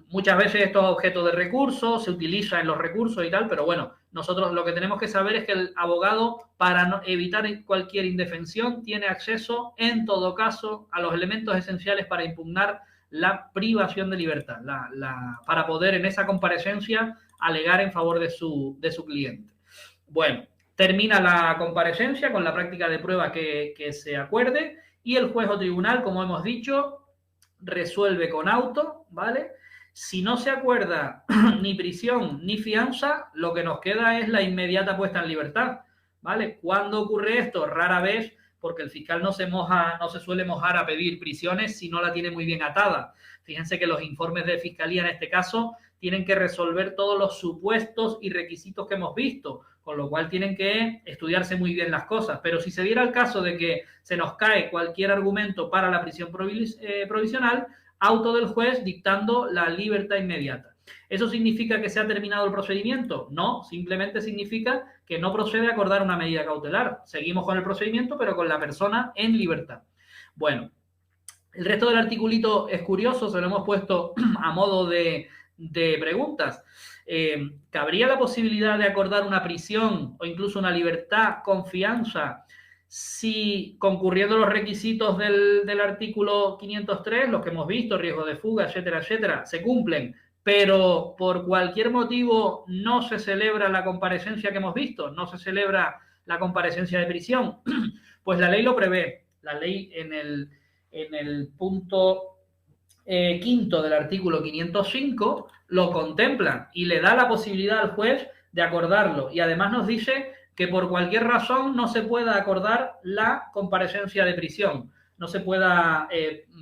Muchas veces esto es objeto de recurso, se utiliza en los recursos y tal, pero bueno, nosotros lo que tenemos que saber es que el abogado, para no evitar cualquier indefensión, tiene acceso, en todo caso, a los elementos esenciales para impugnar la privación de libertad, para poder en esa comparecencia alegar en favor de su cliente. Bueno, termina la comparecencia con la práctica de prueba que se acuerde y el juez o tribunal, como hemos dicho, resuelve con auto, ¿vale? Si no se acuerda ni prisión ni fianza, lo que nos queda es la inmediata puesta en libertad, ¿vale? ¿Cuándo ocurre esto? Rara vez, porque el fiscal no se suele mojar a pedir prisiones si no la tiene muy bien atada. Fíjense que los informes de fiscalía en este caso tienen que resolver todos los supuestos y requisitos que hemos visto, con lo cual tienen que estudiarse muy bien las cosas. Pero si se diera el caso de que se nos cae cualquier argumento para la prisión provisional, auto del juez dictando la libertad inmediata. ¿Eso significa que se ha terminado el procedimiento? No, simplemente significa que no procede a acordar una medida cautelar. Seguimos con el procedimiento, pero con la persona en libertad. Bueno, el resto del articulito es curioso, se lo hemos puesto a modo de preguntas. ¿Cabría la posibilidad de acordar una prisión o incluso una libertad con fianza si, concurriendo los requisitos del artículo 503, los que hemos visto, riesgo de fuga, etcétera, etcétera, se cumplen, pero por cualquier motivo no se celebra la comparecencia que hemos visto, no se celebra la comparecencia de prisión? Pues la ley lo prevé. La ley en el punto quinto del artículo 505 lo contempla y le da la posibilidad al juez de acordarlo. Y además nos dice que por cualquier razón no se pueda acordar la comparecencia de prisión, no se pueda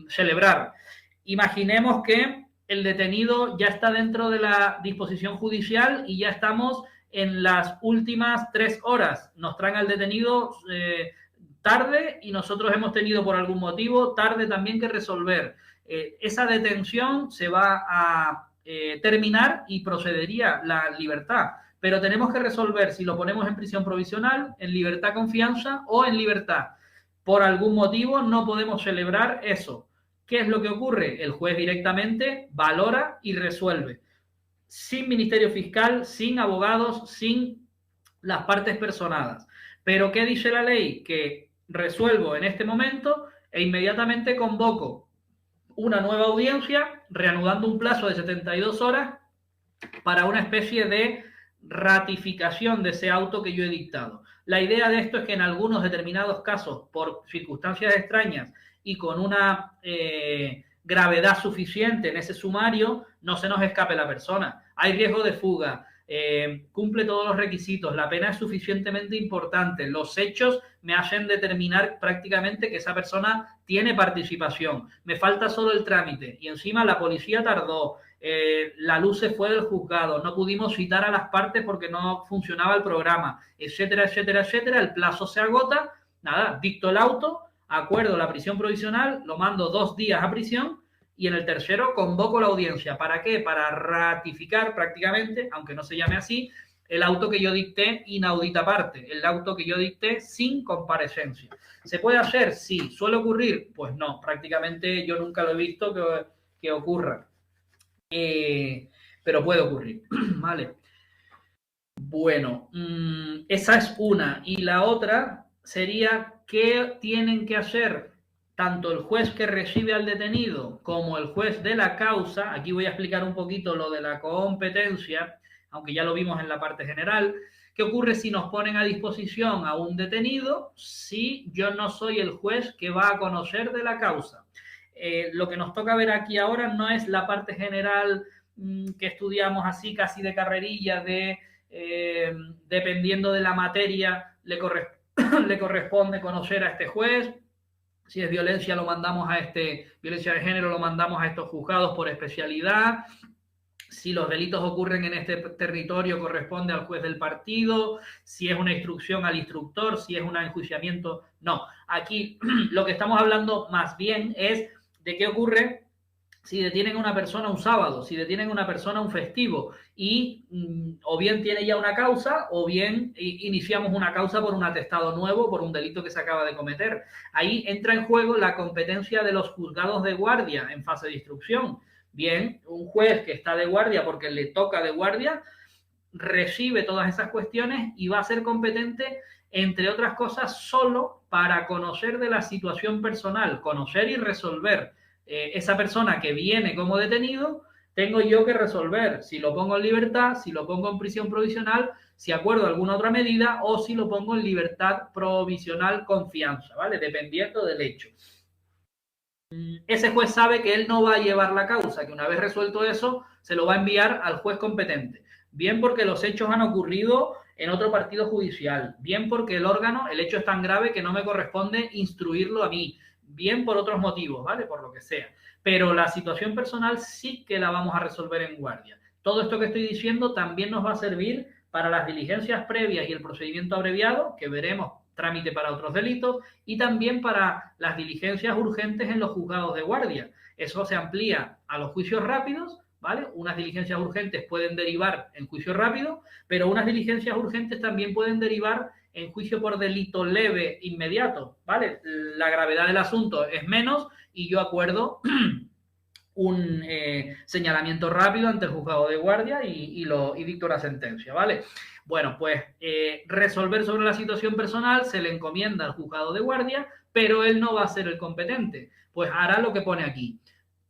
celebrar. Imaginemos que el detenido ya está dentro de la disposición judicial y ya estamos en las últimas 3 horas. Nos traen al detenido tarde y nosotros hemos tenido por algún motivo tarde también que resolver. Esa detención se va a terminar y procedería la libertad. Pero tenemos que resolver si lo ponemos en prisión provisional, en libertad con fianza o en libertad. Por algún motivo no podemos celebrar eso. ¿Qué es lo que ocurre? El juez directamente valora y resuelve. Sin ministerio fiscal, sin abogados, sin las partes personadas. Pero ¿qué dice la ley? Que resuelvo en este momento e inmediatamente convoco una nueva audiencia, reanudando un plazo de 72 horas para una especie de ratificación de ese auto que yo he dictado. La idea de esto es que en algunos determinados casos, por circunstancias extrañas y con una gravedad suficiente en ese sumario, no se nos escape la persona. Hay riesgo de fuga, cumple todos los requisitos, la pena es suficientemente importante, los hechos me hacen determinar prácticamente que esa persona tiene participación, me falta solo el trámite y encima la policía tardó, la luz se fue del juzgado, no pudimos citar a las partes porque no funcionaba el programa, etcétera, etcétera, etcétera, el plazo se agota, nada, dicto el auto, acuerdo la prisión provisional, lo mando 2 días a prisión y en el tercero convoco la audiencia. ¿Para qué? Para ratificar prácticamente, aunque no se llame así, el auto que yo dicté inaudita parte, el auto que yo dicté sin comparecencia. ¿Se puede hacer? Sí. ¿Suele ocurrir? Pues no, prácticamente yo nunca lo he visto que ocurra. Pero puede ocurrir, ¿vale? Bueno, esa es una. Y la otra sería qué tienen que hacer tanto el juez que recibe al detenido como el juez de la causa. Aquí voy a explicar un poquito lo de la competencia, aunque ya lo vimos en la parte general. ¿Qué ocurre si nos ponen a disposición a un detenido si yo no soy el juez que va a conocer de la causa? Lo que nos toca ver aquí ahora no es la parte general que estudiamos así casi de carrerilla, dependiendo de la materia, le le corresponde conocer a este juez. Si es violencia, lo mandamos a violencia de género, lo mandamos a estos juzgados por especialidad. Si los delitos ocurren en este territorio, corresponde al juez del partido. Si es una instrucción, al instructor. Si es un enjuiciamiento, no. Aquí lo que estamos hablando más bien es de qué ocurre si detienen a una persona un sábado, si detienen a una persona un festivo y o bien tiene ya una causa o bien iniciamos una causa por un atestado nuevo, por un delito que se acaba de cometer. Ahí entra en juego la competencia de los juzgados de guardia en fase de instrucción. Bien, un juez que está de guardia porque le toca de guardia recibe todas esas cuestiones y va a ser competente, entre otras cosas, solo para conocer de la situación personal, conocer y resolver. Esa persona que viene como detenido, tengo yo que resolver si lo pongo en libertad, si lo pongo en prisión provisional, si acuerdo alguna otra medida o si lo pongo en libertad provisional con fianza, ¿vale? Dependiendo del hecho. Ese juez sabe que él no va a llevar la causa, que una vez resuelto eso, se lo va a enviar al juez competente. Bien porque los hechos han ocurrido en otro partido judicial, bien porque el hecho es tan grave que no me corresponde instruirlo a mí, bien por otros motivos, ¿vale? Por lo que sea. Pero la situación personal sí que la vamos a resolver en guardia. Todo esto que estoy diciendo también nos va a servir para las diligencias previas y el procedimiento abreviado, que veremos trámite para otros delitos, y también para las diligencias urgentes en los juzgados de guardia. Eso se amplía a los juicios rápidos, ¿vale? Unas diligencias urgentes pueden derivar en juicio rápido, pero unas diligencias urgentes también pueden derivar en juicio por delito leve inmediato, ¿vale? La gravedad del asunto es menos y yo acuerdo un señalamiento rápido ante el juzgado de guardia y dicto una sentencia, ¿vale? Bueno, pues resolver sobre la situación personal se le encomienda al juzgado de guardia, pero él no va a ser el competente, pues hará lo que pone aquí.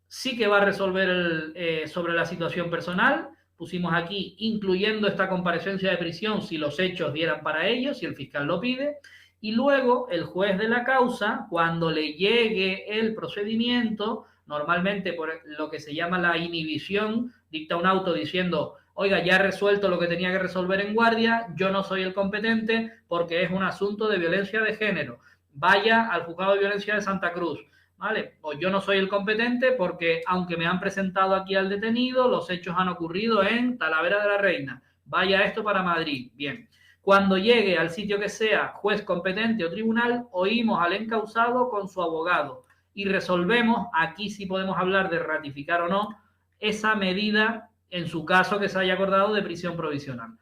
Sí que va a resolver sobre la situación personal, pusimos aquí, incluyendo esta comparecencia de prisión si los hechos dieran para ello, si el fiscal lo pide, y luego el juez de la causa, cuando le llegue el procedimiento, normalmente por lo que se llama la inhibición, dicta un auto diciendo, oiga, ya he resuelto lo que tenía que resolver en guardia, yo no soy el competente porque es un asunto de violencia de género. Vaya al juzgado de violencia de Santa Cruz, ¿vale? O yo no soy el competente porque, aunque me han presentado aquí al detenido, los hechos han ocurrido en Talavera de la Reina. Vaya esto para Madrid. Bien. Cuando llegue al sitio que sea juez competente o tribunal, oímos al encausado con su abogado y resolvemos, aquí sí podemos hablar de ratificar o no, esa medida en su caso que se haya acordado de prisión provisional.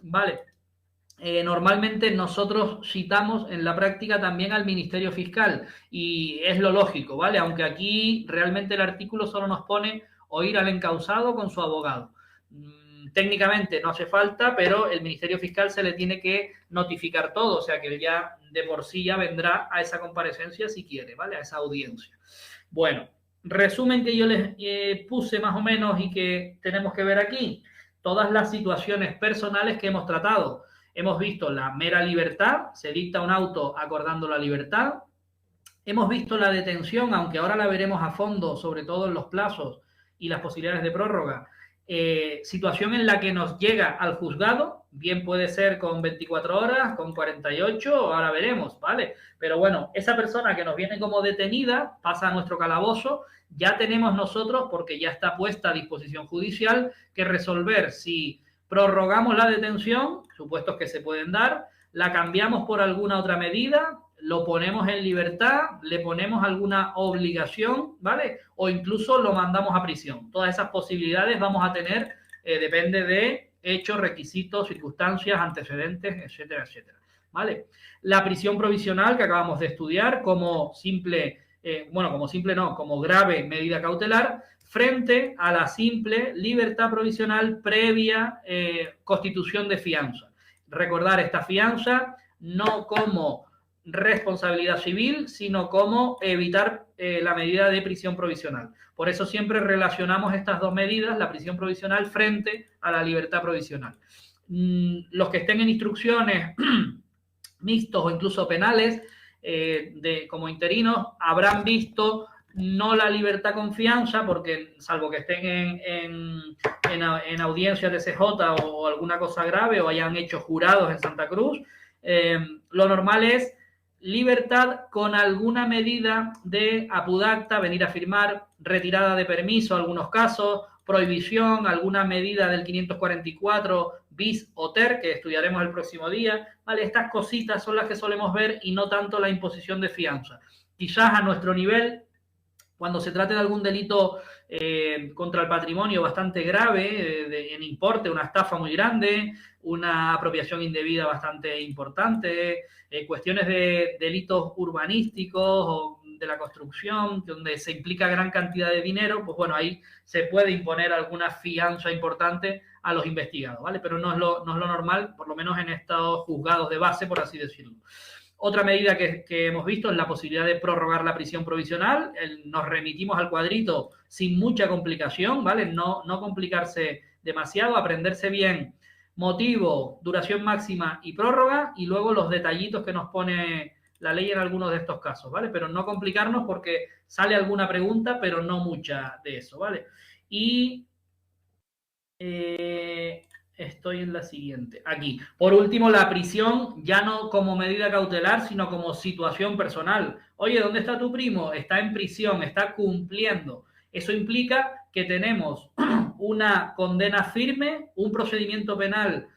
Vale. Normalmente nosotros citamos en la práctica también al Ministerio Fiscal y es lo lógico, ¿vale? Aunque aquí realmente el artículo solo nos pone oír al encausado con su abogado. Técnicamente no hace falta, pero el Ministerio Fiscal se le tiene que notificar todo, o sea que él ya de por sí ya vendrá a esa comparecencia si quiere, ¿vale? A esa audiencia. Bueno, resumen que yo les puse más o menos y que tenemos que ver aquí. Todas las situaciones personales que hemos tratado. Hemos visto la mera libertad, se dicta un auto acordando la libertad. Hemos visto la detención, aunque ahora la veremos a fondo, sobre todo en los plazos y las posibilidades de prórroga. Situación en la que nos llega al juzgado, bien puede ser con 24 horas, con 48, ahora veremos, ¿vale? Pero bueno, esa persona que nos viene como detenida pasa a nuestro calabozo, ya tenemos nosotros, porque ya está puesta a disposición judicial, que resolver si prorrogamos la detención, supuestos que se pueden dar, la cambiamos por alguna otra medida, lo ponemos en libertad, le ponemos alguna obligación, ¿vale? O incluso lo mandamos a prisión. Todas esas posibilidades vamos a tener, depende de hechos, requisitos, circunstancias, antecedentes, etcétera, etcétera, ¿vale? La prisión provisional que acabamos de estudiar como simple, como grave medida cautelar, frente a la simple libertad provisional previa constitución de fianza. Recordar esta fianza no como responsabilidad civil, sino como evitar la medida de prisión provisional. Por eso siempre relacionamos estas dos medidas, la prisión provisional frente a la libertad provisional. Los que estén en instrucciones mixtos o incluso penales, como interinos, habrán visto no la libertad con fianza, porque salvo que estén en audiencia de CJ o alguna cosa grave o hayan hecho jurados en Santa Cruz, Lo normal es libertad con alguna medida de apudacta, venir a firmar, retirada de permiso, algunos casos, prohibición, alguna medida del 544 bis o ter, que estudiaremos el próximo día, ¿vale? Estas cositas son las que solemos ver y no tanto la imposición de fianza. Quizás a nuestro nivel, cuando se trate de algún delito contra el patrimonio bastante grave, en importe, una estafa muy grande, una apropiación indebida bastante importante, cuestiones de delitos urbanísticos o de la construcción, donde se implica gran cantidad de dinero, pues bueno, ahí se puede imponer alguna fianza importante a los investigados, ¿vale? Pero no es lo normal, por lo menos en estos juzgados de base, por así decirlo. Otra medida que hemos visto es la posibilidad de prorrogar la prisión provisional. Nos remitimos al cuadrito sin mucha complicación, ¿vale? No complicarse demasiado, aprenderse bien motivo, duración máxima y prórroga, y luego los detallitos que nos pone la ley en algunos de estos casos, ¿vale? Pero no complicarnos porque sale alguna pregunta, pero no mucha de eso, ¿vale? Y estoy en la siguiente, aquí. Por último, la prisión ya no como medida cautelar, sino como situación personal. Oye, ¿dónde está tu primo? Está en prisión, está cumpliendo. Eso implica que tenemos una condena firme, un procedimiento penal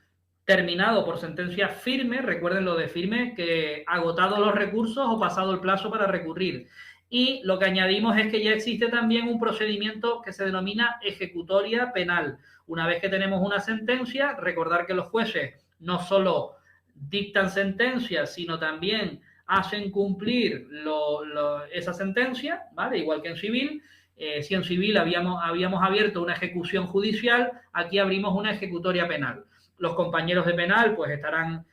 terminado por sentencia firme, recuerden lo de firme, que agotado los recursos o pasado el plazo para recurrir. Y lo que añadimos es que ya existe también un procedimiento que se denomina ejecutoria penal. Una vez que tenemos una sentencia, recordar que los jueces no solo dictan sentencias, sino también hacen cumplir esa sentencia, ¿vale? Igual que en civil. Si en civil habíamos abierto una ejecución judicial, aquí abrimos una ejecutoria penal. Los compañeros de penal pues estarán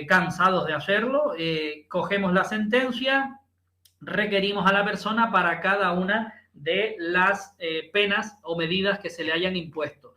cansados de hacerlo. Cogemos la sentencia, requerimos a la persona para cada una de las penas o medidas que se le hayan impuesto.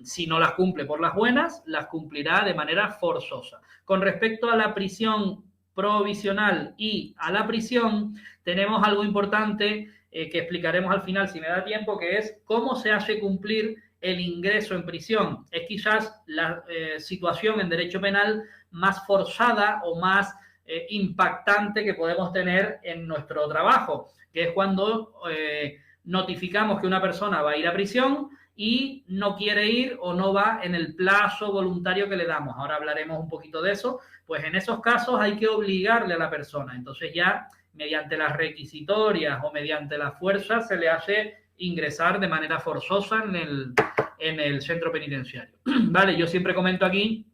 Si no las cumple por las buenas, las cumplirá de manera forzosa. Con respecto a la prisión provisional y a la prisión, tenemos algo importante que explicaremos al final si me da tiempo, que es cómo se hace cumplir el ingreso en prisión. Es quizás la situación en derecho penal más forzada o más impactante que podemos tener en nuestro trabajo, que es cuando notificamos que una persona va a ir a prisión y no quiere ir o no va en el plazo voluntario que le damos. Ahora hablaremos un poquito de eso. Pues en esos casos hay que obligarle a la persona. Entonces ya mediante las requisitorias o mediante la fuerza se le hace ingresar de manera forzosa en el centro penitenciario. Vale, yo siempre comento aquí,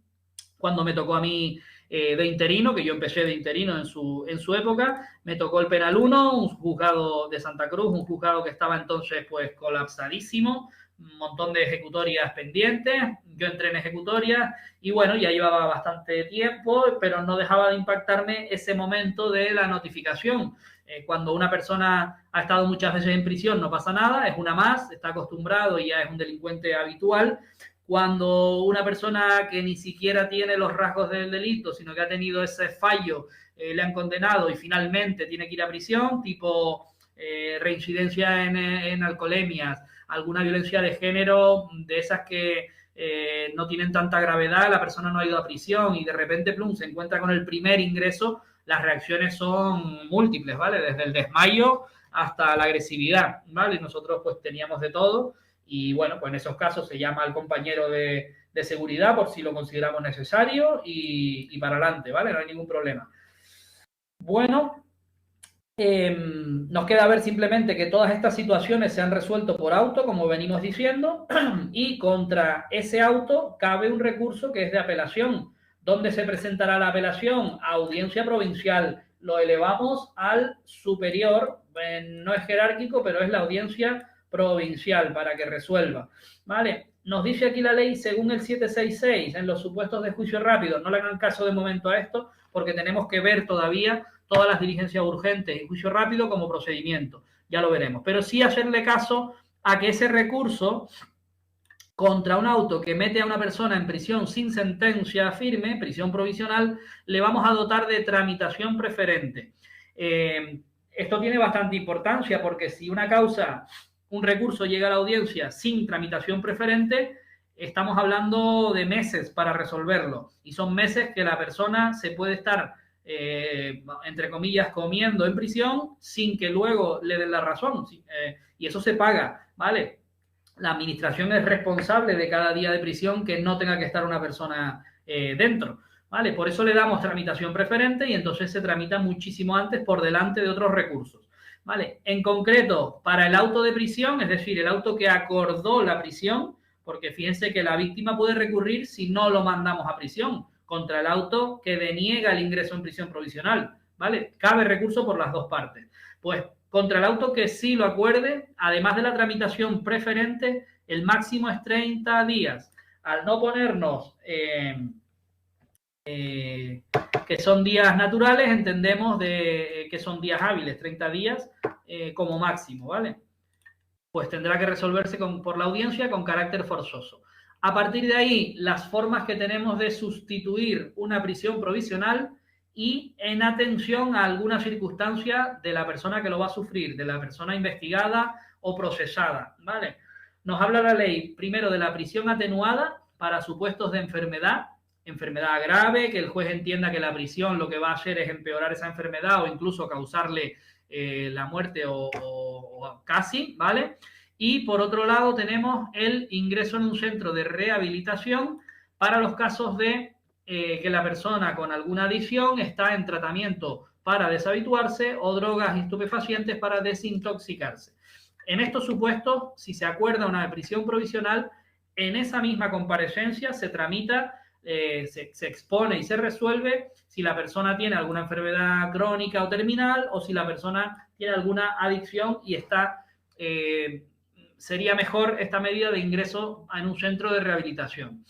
cuando me tocó a mí de interino, que yo empecé de interino en su época, me tocó el Penal 1, un juzgado de Santa Cruz, un juzgado que estaba entonces pues colapsadísimo, un montón de ejecutorias pendientes, yo entré en ejecutorias y bueno, ya llevaba bastante tiempo, pero no dejaba de impactarme ese momento de la notificación. Cuando una persona ha estado muchas veces en prisión no pasa nada, es una más, está acostumbrado y ya es un delincuente habitual. Cuando una persona que ni siquiera tiene los rasgos del delito, sino que ha tenido ese fallo, le han condenado y finalmente tiene que ir a prisión, tipo reincidencia en alcoholemias, alguna violencia de género, de esas que no tienen tanta gravedad, la persona no ha ido a prisión y de repente, plum, se encuentra con el primer ingreso, las reacciones son múltiples, ¿vale? Desde el desmayo hasta la agresividad, ¿vale? Y nosotros pues teníamos de todo. Y bueno, pues en esos casos se llama al compañero de seguridad por si lo consideramos necesario y para adelante, ¿vale? No hay ningún problema. Bueno, nos queda ver simplemente que todas estas situaciones se han resuelto por auto, como venimos diciendo, y contra ese auto cabe un recurso que es de apelación. ¿Dónde se presentará la apelación? A audiencia provincial. Lo elevamos al superior, no es jerárquico, pero es la audiencia provincial para que resuelva, ¿vale? Nos dice aquí la ley, según el 766, en los supuestos de juicio rápido, no le hagan caso de momento a esto, porque tenemos que ver todavía todas las diligencias urgentes y juicio rápido como procedimiento, ya lo veremos, pero sí hacerle caso a que ese recurso contra un auto que mete a una persona en prisión sin sentencia firme, prisión provisional, le vamos a dotar de tramitación preferente. Esto tiene bastante importancia porque si una causa, un recurso llega a la audiencia sin tramitación preferente, estamos hablando de meses para resolverlo. Y son meses que la persona se puede estar, entre comillas, comiendo en prisión sin que luego le den la razón. Y eso se paga, ¿vale? La administración es responsable de cada día de prisión que no tenga que estar una persona dentro, ¿vale? Por eso le damos tramitación preferente y entonces se tramita muchísimo antes por delante de otros recursos, ¿vale? En concreto, para el auto de prisión, es decir, el auto que acordó la prisión, porque fíjense que la víctima puede recurrir si no lo mandamos a prisión, contra el auto que deniega el ingreso en prisión provisional, ¿vale? Cabe recurso por las dos partes. Pues contra el auto que sí lo acuerde, además de la tramitación preferente, el máximo es 30 días. Al no ponernos que son días naturales, entendemos que son días hábiles, 30 días como máximo, ¿vale? Pues tendrá que resolverse por la audiencia con carácter forzoso. A partir de ahí, las formas que tenemos de sustituir una prisión provisional y en atención a alguna circunstancia de la persona que lo va a sufrir, de la persona investigada o procesada, ¿vale? Nos habla la ley primero de la prisión atenuada para supuestos de enfermedad grave, que el juez entienda que la prisión lo que va a hacer es empeorar esa enfermedad o incluso causarle la muerte o casi, ¿vale? Y por otro lado tenemos el ingreso en un centro de rehabilitación para los casos de que la persona con alguna adicción está en tratamiento para deshabituarse o drogas estupefacientes para desintoxicarse. En estos supuestos, si se acuerda una prisión provisional, en esa misma comparecencia se tramita, se expone y se resuelve si la persona tiene alguna enfermedad crónica o terminal o si la persona tiene alguna adicción y está, sería mejor esta medida de ingreso en un centro de rehabilitación.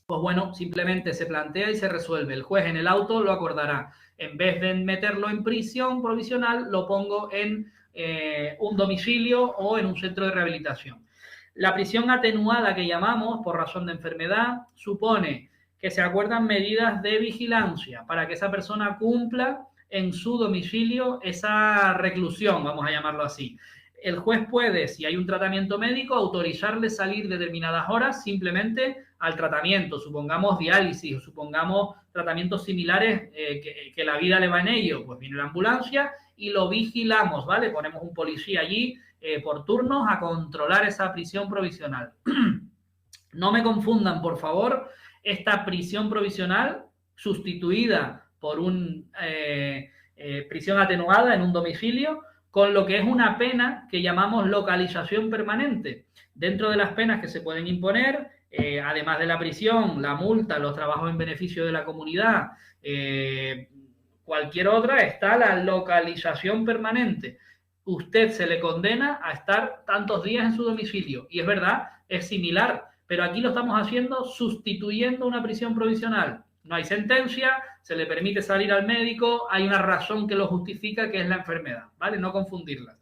Pues bueno, simplemente se plantea y se resuelve. El juez en el auto lo acordará. En vez de meterlo en prisión provisional, lo pongo en un domicilio o en un centro de rehabilitación. La prisión atenuada que llamamos por razón de enfermedad supone que se acuerdan medidas de vigilancia para que esa persona cumpla en su domicilio esa reclusión, vamos a llamarlo así. El juez puede, si hay un tratamiento médico, autorizarle salir determinadas horas simplemente al tratamiento, supongamos diálisis o supongamos tratamientos similares que la vida le va en ello, pues viene la ambulancia y lo vigilamos, ¿vale? Ponemos un policía allí por turnos a controlar esa prisión provisional. No me confundan, por favor, esta prisión provisional sustituida por una prisión atenuada en un domicilio con lo que es una pena que llamamos localización permanente. Dentro de las penas que se pueden imponer, además de la prisión, la multa, los trabajos en beneficio de la comunidad, cualquier otra, está la localización permanente. Usted se le condena a estar tantos días en su domicilio. Y es verdad, es similar, pero aquí lo estamos haciendo sustituyendo una prisión provisional. No hay sentencia, se le permite salir al médico, hay una razón que lo justifica, que es la enfermedad, ¿vale? No confundirlas.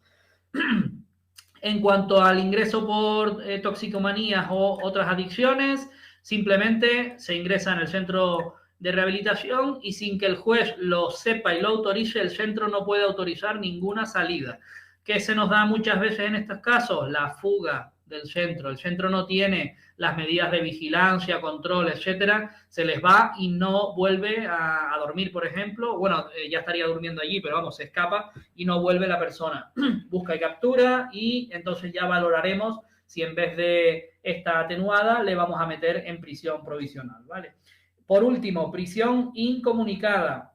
En cuanto al ingreso por toxicomanías o otras adicciones, simplemente se ingresa en el centro de rehabilitación y sin que el juez lo sepa y lo autorice, el centro no puede autorizar ninguna salida. ¿Qué se nos da muchas veces en estos casos? La fuga del centro. El centro no tiene las medidas de vigilancia, control, etcétera, se les va y no vuelve a dormir, por ejemplo. Bueno, ya estaría durmiendo allí, pero vamos, se escapa y no vuelve la persona. Busca y captura y entonces ya valoraremos si en vez de esta atenuada le vamos a meter en prisión provisional, ¿vale? Por último, prisión incomunicada.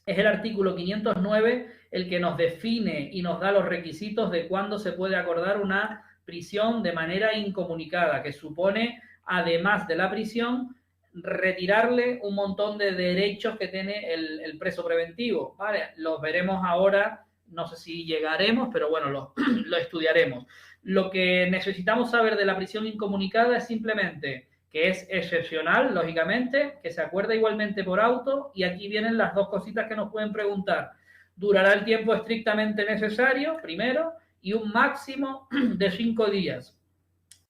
Es el artículo 509 el que nos define y nos da los requisitos de cuándo se puede acordar una prisión de manera incomunicada, que supone, además de la prisión, retirarle un montón de derechos que tiene el preso preventivo, ¿vale? Los veremos ahora, no sé si llegaremos, pero bueno, lo estudiaremos. Lo que necesitamos saber de la prisión incomunicada es simplemente que es excepcional, lógicamente, que se acuerda igualmente por auto, y aquí vienen las dos cositas que nos pueden preguntar. Durará el tiempo estrictamente necesario, primero, y un máximo de 5 días,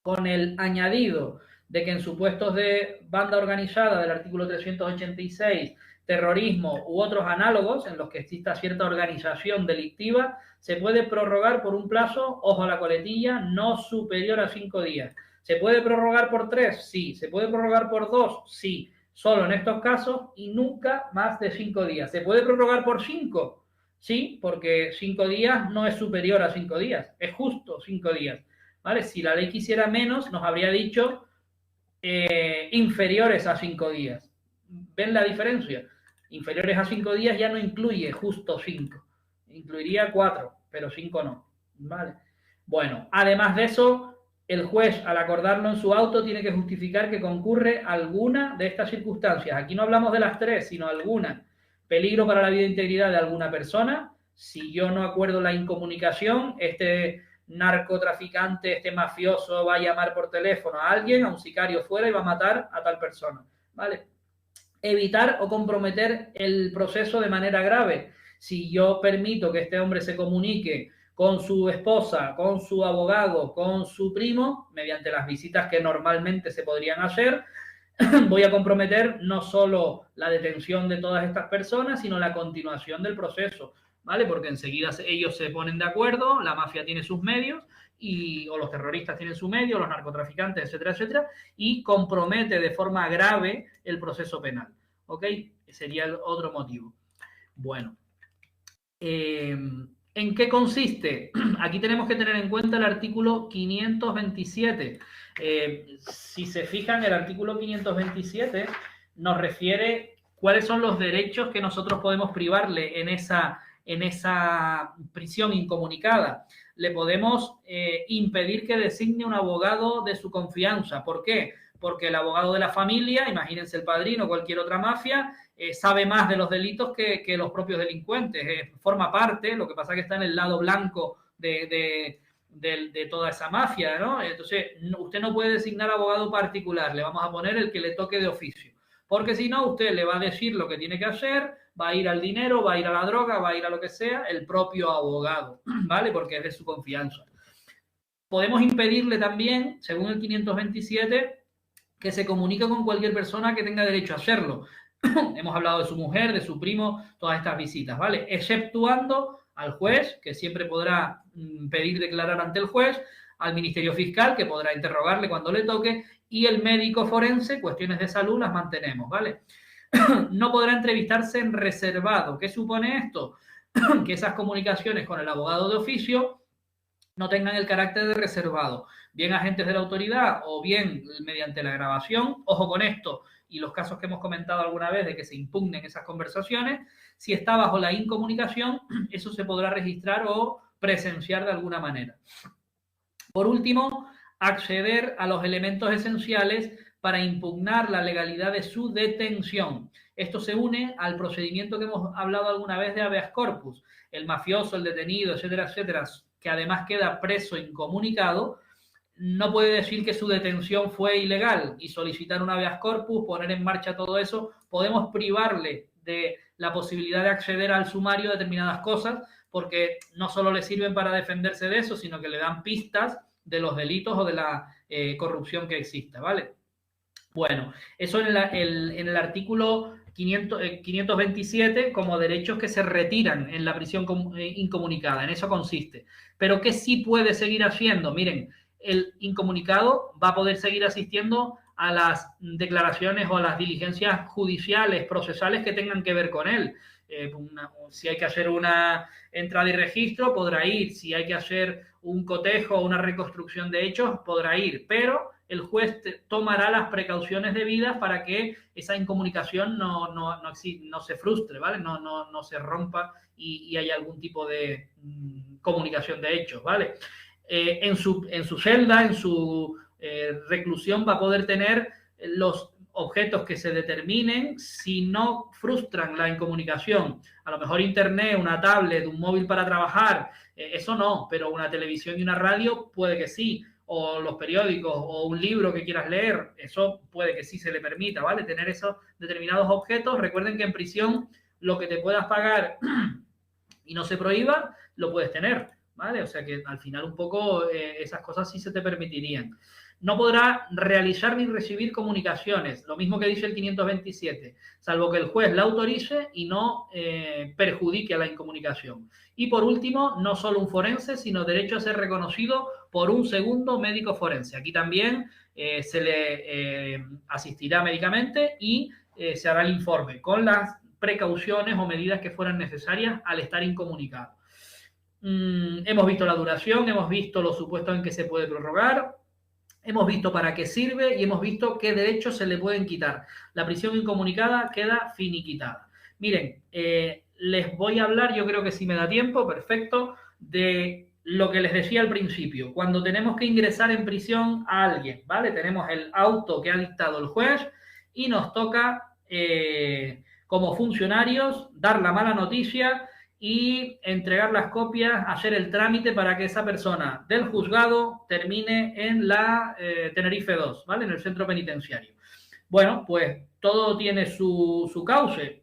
con el añadido de que en supuestos de banda organizada del artículo 386, terrorismo u otros análogos en los que exista cierta organización delictiva, se puede prorrogar por un plazo, ojo a la coletilla, no superior a 5 días. ¿Se puede prorrogar por 3? Sí. ¿Se puede prorrogar por 2? Sí. Solo en estos casos y nunca más de 5 días. ¿Se puede prorrogar por 5? Sí, porque 5 días no es superior a 5 días. Es justo 5 días. ¿Vale? Si la ley quisiera menos, nos habría dicho inferiores a 5 días. ¿Ven la diferencia? Inferiores a 5 días ya no incluye justo 5. Incluiría 4, pero 5 no. ¿Vale? Bueno, además de eso, el juez, al acordarlo en su auto, tiene que justificar que concurre alguna de estas circunstancias. Aquí no hablamos de las 3, sino alguna. Peligro para la vida e integridad de alguna persona. Si yo no acuerdo la incomunicación, este narcotraficante, este mafioso va a llamar por teléfono a alguien, a un sicario fuera, y va a matar a tal persona. ¿Vale? Evitar o comprometer el proceso de manera grave. Si yo permito que este hombre se comunique con su esposa, con su abogado, con su primo, mediante las visitas que normalmente se podrían hacer, voy a comprometer no solo la detención de todas estas personas, sino la continuación del proceso, ¿vale? Porque enseguida ellos se ponen de acuerdo, la mafia tiene sus medios, o los terroristas tienen su medio, los narcotraficantes, etcétera, etcétera, y compromete de forma grave el proceso penal, ¿ok? Sería el otro motivo. Bueno, ¿en qué consiste? Aquí tenemos que tener en cuenta el artículo 527. Si se fijan, el artículo 527 nos refiere cuáles son los derechos que nosotros podemos privarle en esa prisión incomunicada. Le podemos impedir que designe un abogado de su confianza. ¿Por qué? Porque el abogado de la familia, imagínense el padrino o cualquier otra mafia, sabe más de los delitos que los propios delincuentes. Forma parte, lo que pasa es que está en el lado blanco de toda esa mafia, ¿no? Entonces, usted no puede designar abogado particular, le vamos a poner el que le toque de oficio. Porque si no, usted le va a decir lo que tiene que hacer, va a ir al dinero, va a ir a la droga, va a ir a lo que sea, el propio abogado, ¿vale? Porque es de su confianza. Podemos impedirle también, según el 527, que se comunique con cualquier persona que tenga derecho a hacerlo. Hemos hablado de su mujer, de su primo, todas estas visitas, ¿vale? Exceptuando al juez, que siempre podrá pedir declarar ante el juez, al Ministerio Fiscal, que podrá interrogarle cuando le toque, y el médico forense, cuestiones de salud las mantenemos, ¿vale? No podrá entrevistarse en reservado. ¿Qué supone esto? Que esas comunicaciones con el abogado de oficio no tengan el carácter de reservado, bien agentes de la autoridad o bien mediante la grabación. Ojo con esto, y los casos que hemos comentado alguna vez de que se impugnen esas conversaciones, si está bajo la incomunicación, eso se podrá registrar o presenciar de alguna manera. Por último, acceder a los elementos esenciales para impugnar la legalidad de su detención. Esto se une al procedimiento que hemos hablado alguna vez de habeas corpus. El mafioso, el detenido, etcétera, etcétera, que además queda preso incomunicado, no puede decir que su detención fue ilegal y solicitar un habeas corpus, poner en marcha todo eso. Podemos privarle de la posibilidad de acceder al sumario a determinadas cosas, porque no solo le sirven para defenderse de eso, sino que le dan pistas de los delitos o de la corrupción que exista, ¿vale? Bueno, eso en el artículo 527 como derechos que se retiran en la prisión incomunicada, en eso consiste. Pero ¿qué sí puede seguir haciendo? Miren, el incomunicado va a poder seguir asistiendo a las declaraciones o a las diligencias judiciales, procesales que tengan que ver con él. Si hay que hacer una entrada y registro, podrá ir. Si hay que hacer un cotejo o una reconstrucción de hechos, podrá ir. Pero el juez tomará las precauciones debidas para que esa incomunicación no se frustre, ¿vale? No se rompa y haya algún tipo de comunicación de hechos, ¿vale? En su celda, en su reclusión, va a poder tener los objetos que se determinen si no frustran la incomunicación. A lo mejor internet, una tablet, un móvil para trabajar, eso no, pero una televisión y una radio puede que sí, o los periódicos, o un libro que quieras leer, eso puede que sí se le permita, ¿vale? Tener esos determinados objetos. Recuerden que en prisión lo que te puedas pagar y no se prohíba, lo puedes tener, ¿vale? O sea que al final un poco esas cosas sí se te permitirían. No podrá realizar ni recibir comunicaciones, lo mismo que dice el 527, salvo que el juez la autorice y no perjudique a la incomunicación. Y por último, no solo un forense, sino derecho a ser reconocido por un segundo médico forense. Aquí también se le asistirá médicamente y se hará el informe con las precauciones o medidas que fueran necesarias al estar incomunicado. Hemos visto la duración, hemos visto los supuestos en que se puede prorrogar, hemos visto para qué sirve y hemos visto qué derechos se le pueden quitar. La prisión incomunicada queda finiquitada. Miren, les voy a hablar, yo creo que si me da tiempo, perfecto, de lo que les decía al principio. Cuando tenemos que ingresar en prisión a alguien, ¿vale? Tenemos el auto que ha dictado el juez y nos toca, como funcionarios, dar la mala noticia y entregar las copias, hacer el trámite para que esa persona del juzgado termine en la Tenerife 2, ¿vale? En el centro penitenciario. Bueno, pues todo tiene su cauce.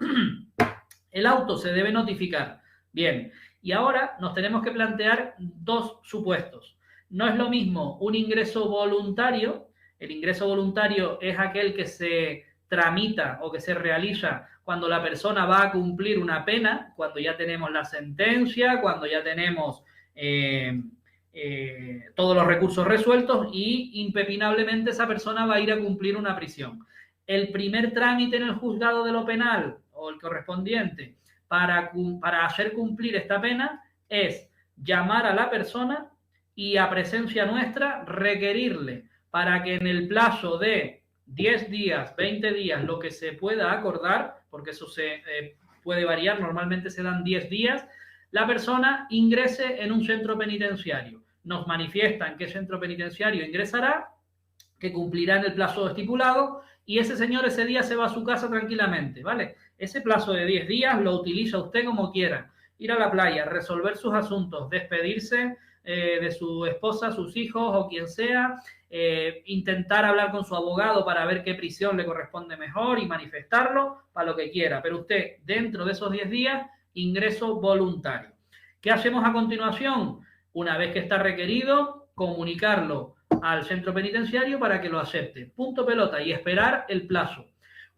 El auto se debe notificar. Bien, y ahora nos tenemos que plantear dos supuestos. No es lo mismo un ingreso voluntario. El ingreso voluntario es aquel que se tramita o que se realiza cuando la persona va a cumplir una pena, cuando ya tenemos la sentencia, cuando ya tenemos todos los recursos resueltos y impepinablemente esa persona va a ir a cumplir una prisión. El primer trámite en el juzgado de lo penal o el correspondiente para hacer cumplir esta pena es llamar a la persona y a presencia nuestra requerirle para que en el plazo de 10 días, 20 días, lo que se pueda acordar, porque eso se puede variar, normalmente se dan 10 días, la persona ingrese en un centro penitenciario. Nos manifiestan qué centro penitenciario ingresará, que cumplirá en el plazo estipulado, y ese señor ese día se va a su casa tranquilamente, ¿vale? Ese plazo de 10 días lo utiliza usted como quiera. Ir a la playa, resolver sus asuntos, despedirse de su esposa, sus hijos o quien sea, intentar hablar con su abogado para ver qué prisión le corresponde mejor y manifestarlo para lo que quiera. Pero usted, dentro de esos 10 días, ingreso voluntario. ¿Qué hacemos a continuación? Una vez que está requerido, comunicarlo al centro penitenciario para que lo acepte. Punto pelota y esperar el plazo.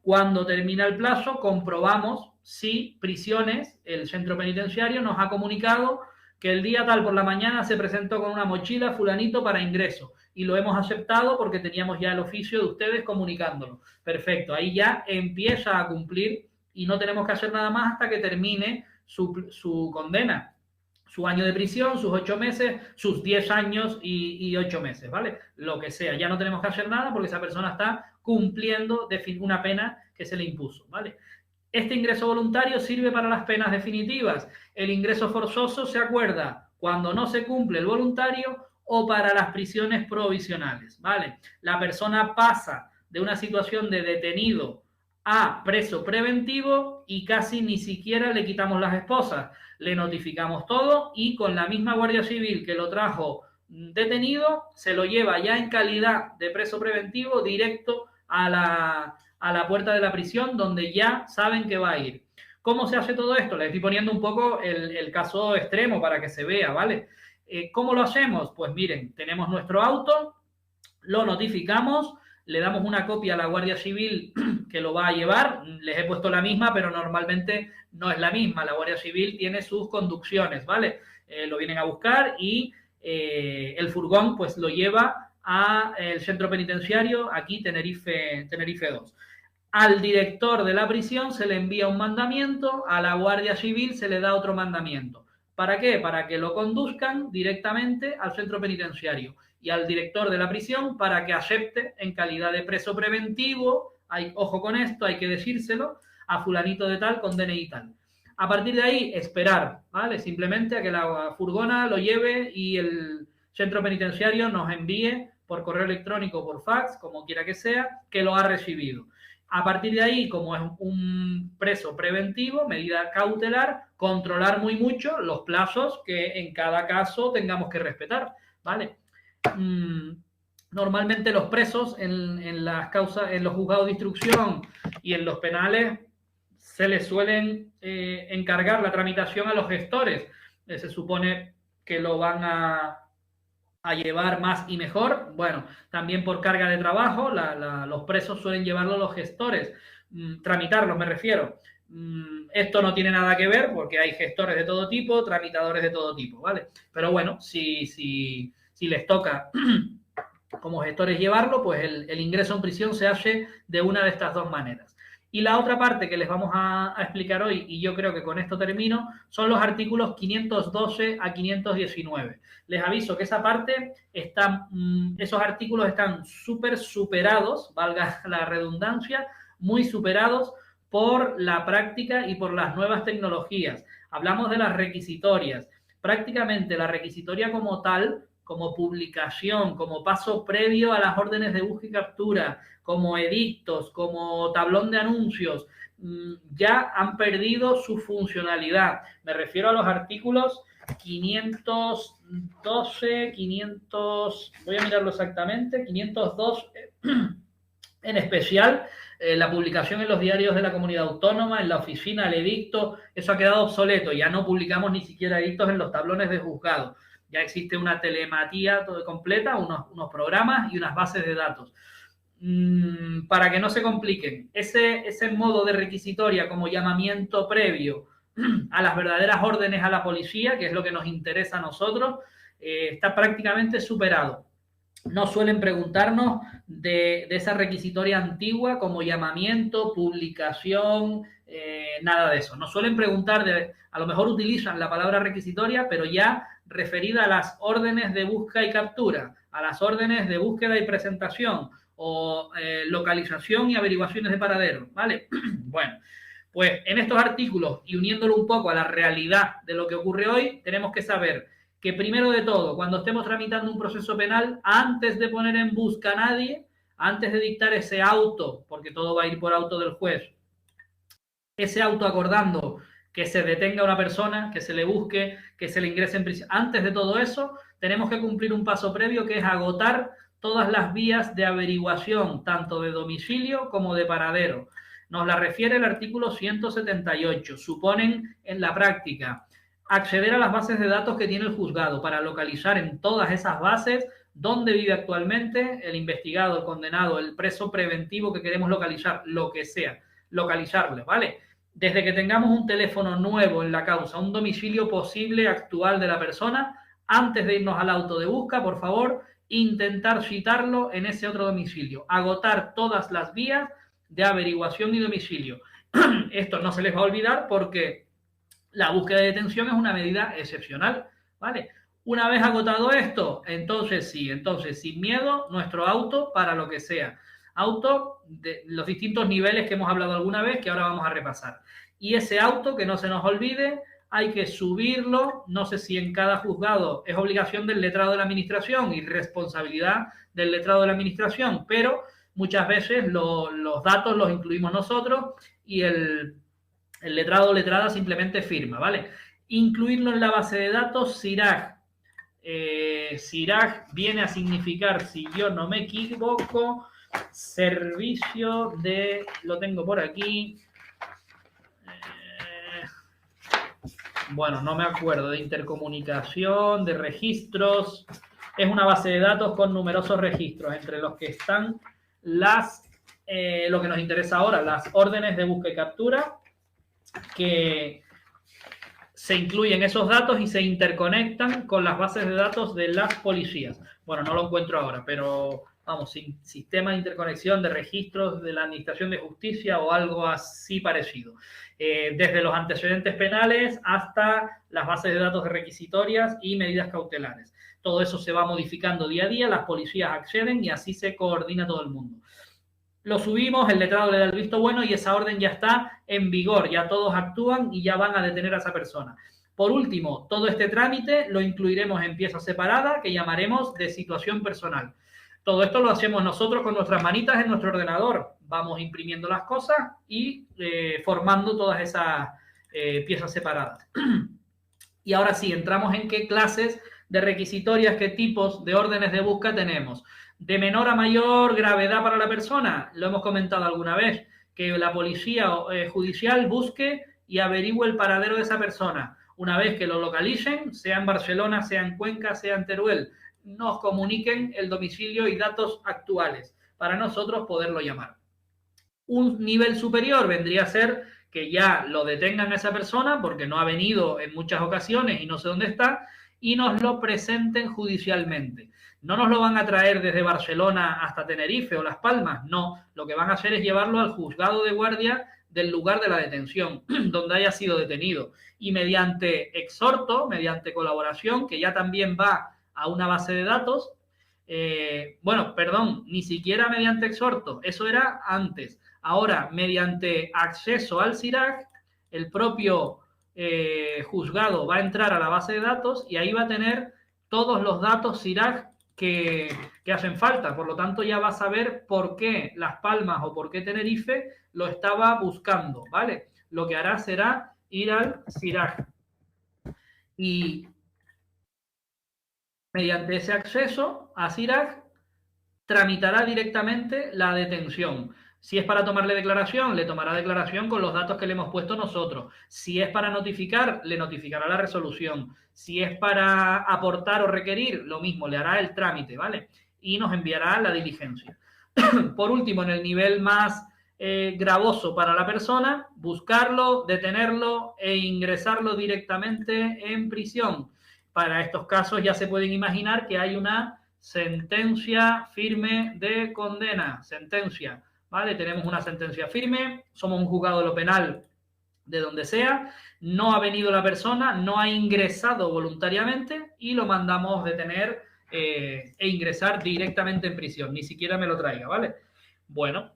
Cuando termina el plazo, comprobamos si Prisiones, el centro penitenciario, nos ha comunicado que el día tal por la mañana se presentó con una mochila fulanito para ingreso y lo hemos aceptado porque teníamos ya el oficio de ustedes comunicándolo. Perfecto, ahí ya empieza a cumplir y no tenemos que hacer nada más hasta que termine su condena, su año de prisión, sus 8 meses, sus 10 años y 8 meses, ¿vale? Lo que sea, ya no tenemos que hacer nada porque esa persona está cumpliendo una pena que se le impuso, ¿vale? Este ingreso voluntario sirve para las penas definitivas. El ingreso forzoso se acuerda cuando no se cumple el voluntario o para las prisiones provisionales, ¿vale? La persona pasa de una situación de detenido a preso preventivo y casi ni siquiera le quitamos las esposas. Le notificamos todo y con la misma Guardia Civil que lo trajo detenido, se lo lleva ya en calidad de preso preventivo directo a la puerta de la prisión donde ya saben que va a ir. ¿Cómo se hace todo esto? Les estoy poniendo un poco el caso extremo para que se vea, ¿vale? ¿Cómo lo hacemos? Pues miren, tenemos nuestro auto, lo notificamos, le damos una copia a la Guardia Civil que lo va a llevar, les he puesto la misma, pero normalmente no es la misma, la Guardia Civil tiene sus conducciones, ¿vale? Lo vienen a buscar y el furgón pues lo lleva al centro penitenciario, aquí Tenerife 2. Al director de la prisión se le envía un mandamiento, a la Guardia Civil se le da otro mandamiento. ¿Para qué? Para que lo conduzcan directamente al centro penitenciario y al director de la prisión para que acepte en calidad de preso preventivo, ojo con esto, hay que decírselo, a fulanito de tal con DNI tal. A partir de ahí, esperar, ¿vale? Simplemente a que la furgona lo lleve y el centro penitenciario nos envíe por correo electrónico, por fax, como quiera que sea, que lo ha recibido. A partir de ahí, como es un preso preventivo, medida cautelar, controlar muy mucho los plazos que en cada caso tengamos que respetar, ¿vale? Normalmente los presos en las causas, en los juzgados de instrucción y en los penales se les suelen encargar la tramitación a los gestores. Se supone que lo van a llevar más y mejor. Bueno, también por carga de trabajo, los presos suelen llevarlo los gestores, tramitarlos me refiero. Esto no tiene nada que ver porque hay gestores de todo tipo, tramitadores de todo tipo, ¿vale? Pero bueno, si si les toca como gestores llevarlo, pues el ingreso en prisión se hace de una de estas dos maneras. Y la otra parte que les vamos a explicar hoy, y yo creo que con esto termino, son los artículos 512 a 519. Les aviso que esa parte esos artículos están súper superados, valga la redundancia, muy superados por la práctica y por las nuevas tecnologías. Hablamos de las requisitorias. Prácticamente la requisitoria como tal, como publicación, como paso previo a las órdenes de búsqueda y captura, como edictos, como tablón de anuncios, ya han perdido su funcionalidad. Me refiero a los artículos 512, 500, voy a mirarlo exactamente, 502 en especial, la publicación en los diarios de la comunidad autónoma, en la oficina, el edicto, eso ha quedado obsoleto, ya no publicamos ni siquiera edictos en los tablones de juzgado. Ya existe una telematía completa, unos programas y unas bases de datos. Para que no se compliquen, ese modo de requisitoria como llamamiento previo a las verdaderas órdenes a la policía, que es lo que nos interesa a nosotros, está prácticamente superado. No suelen preguntarnos de esa requisitoria antigua como llamamiento, publicación, nada de eso. Nos suelen preguntar, a lo mejor utilizan la palabra requisitoria, pero ya referida a las órdenes de búsqueda y captura, a las órdenes de búsqueda y presentación, o localización y averiguaciones de paradero, ¿vale? Bueno, pues en estos artículos, y uniéndolo un poco a la realidad de lo que ocurre hoy, tenemos que saber que primero de todo, cuando estemos tramitando un proceso penal, antes de poner en busca a nadie, antes de dictar ese auto, porque todo va a ir por auto del juez, ese auto acordando que se detenga a una persona, que se le busque, que se le ingrese en prisión, antes de todo eso, tenemos que cumplir un paso previo que es agotar todas las vías de averiguación, tanto de domicilio como de paradero. Nos la refiere el artículo 178. Suponen en la práctica acceder a las bases de datos que tiene el juzgado para localizar en todas esas bases dónde vive actualmente el investigado, el condenado, el preso preventivo que queremos localizar, lo que sea, localizarle, ¿vale? Desde que tengamos un teléfono nuevo en la causa, un domicilio posible actual de la persona, antes de irnos al auto de busca, por favor, intentar citarlo en ese otro domicilio, agotar todas las vías de averiguación y domicilio. Esto no se les va a olvidar porque la búsqueda de detención es una medida excepcional, ¿vale? Una vez agotado esto, entonces sin miedo, nuestro auto para lo que sea. Auto de los distintos niveles que hemos hablado alguna vez, que ahora vamos a repasar. Y ese auto, que no se nos olvide, hay que subirlo, no sé si en cada juzgado es obligación del letrado de la administración y responsabilidad del letrado de la administración, pero muchas veces los datos los incluimos nosotros y el letrado o letrada simplemente firma, ¿vale? Incluirlo en la base de datos SIRAG. SIRAG viene a significar, si yo no me equivoco, servicio de, lo tengo por aquí, bueno, no me acuerdo, de intercomunicación, de registros. Es una base de datos con numerosos registros, entre los que están lo que nos interesa ahora, las órdenes de búsqueda y captura, que se incluyen esos datos y se interconectan con las bases de datos de las policías. Bueno, no lo encuentro ahora, pero vamos, sistema de interconexión de registros de la Administración de Justicia o algo así parecido. Desde los antecedentes penales hasta las bases de datos de requisitorias y medidas cautelares. Todo eso se va modificando día a día, las policías acceden y así se coordina todo el mundo. Lo subimos, el letrado le da el visto bueno y esa orden ya está en vigor, ya todos actúan y ya van a detener a esa persona. Por último, todo este trámite lo incluiremos en pieza separada que llamaremos de situación personal. Todo esto lo hacemos nosotros con nuestras manitas en nuestro ordenador. Vamos imprimiendo las cosas y formando todas esas piezas separadas. Y ahora sí, entramos en qué clases de requisitorias, qué tipos de órdenes de búsqueda tenemos. De menor a mayor gravedad para la persona, lo hemos comentado alguna vez, que la policía judicial busque y averigüe el paradero de esa persona. Una vez que lo localicen, sea en Barcelona, sea en Cuenca, sea en Teruel, nos comuniquen el domicilio y datos actuales para nosotros poderlo llamar. Un nivel superior vendría a ser que ya lo detengan a esa persona porque no ha venido en muchas ocasiones y no sé dónde está, y nos lo presenten judicialmente. No nos lo van a traer desde Barcelona hasta Tenerife o Las Palmas, no. Lo que van a hacer es llevarlo al juzgado de guardia del lugar de la detención, donde haya sido detenido. Y mediante exhorto, mediante colaboración, que ya también va a una base de datos, bueno, perdón, ni siquiera mediante exhorto, eso era antes. Ahora, mediante acceso al SIRAJ, el propio juzgado va a entrar a la base de datos y ahí va a tener todos los datos SIRAJ que hacen falta. Por lo tanto, ya va a saber por qué Las Palmas o por qué Tenerife lo estaba buscando, ¿vale? Lo que hará será ir al SIRAJ y mediante ese acceso a SIRAJ tramitará directamente la detención. Si es para tomarle declaración, le tomará declaración con los datos que le hemos puesto nosotros. Si es para notificar, le notificará la resolución. Si es para aportar o requerir, lo mismo, le hará el trámite, ¿vale? Y nos enviará la diligencia. Por último, en el nivel más gravoso para la persona, buscarlo, detenerlo e ingresarlo directamente en prisión. Para estos casos ya se pueden imaginar que hay una sentencia firme de condena, sentencia, ¿vale? Tenemos una sentencia firme, somos un juzgado de lo penal de donde sea, no ha venido la persona, no ha ingresado voluntariamente y lo mandamos detener e ingresar directamente en prisión, ni siquiera me lo traiga, ¿vale? Bueno,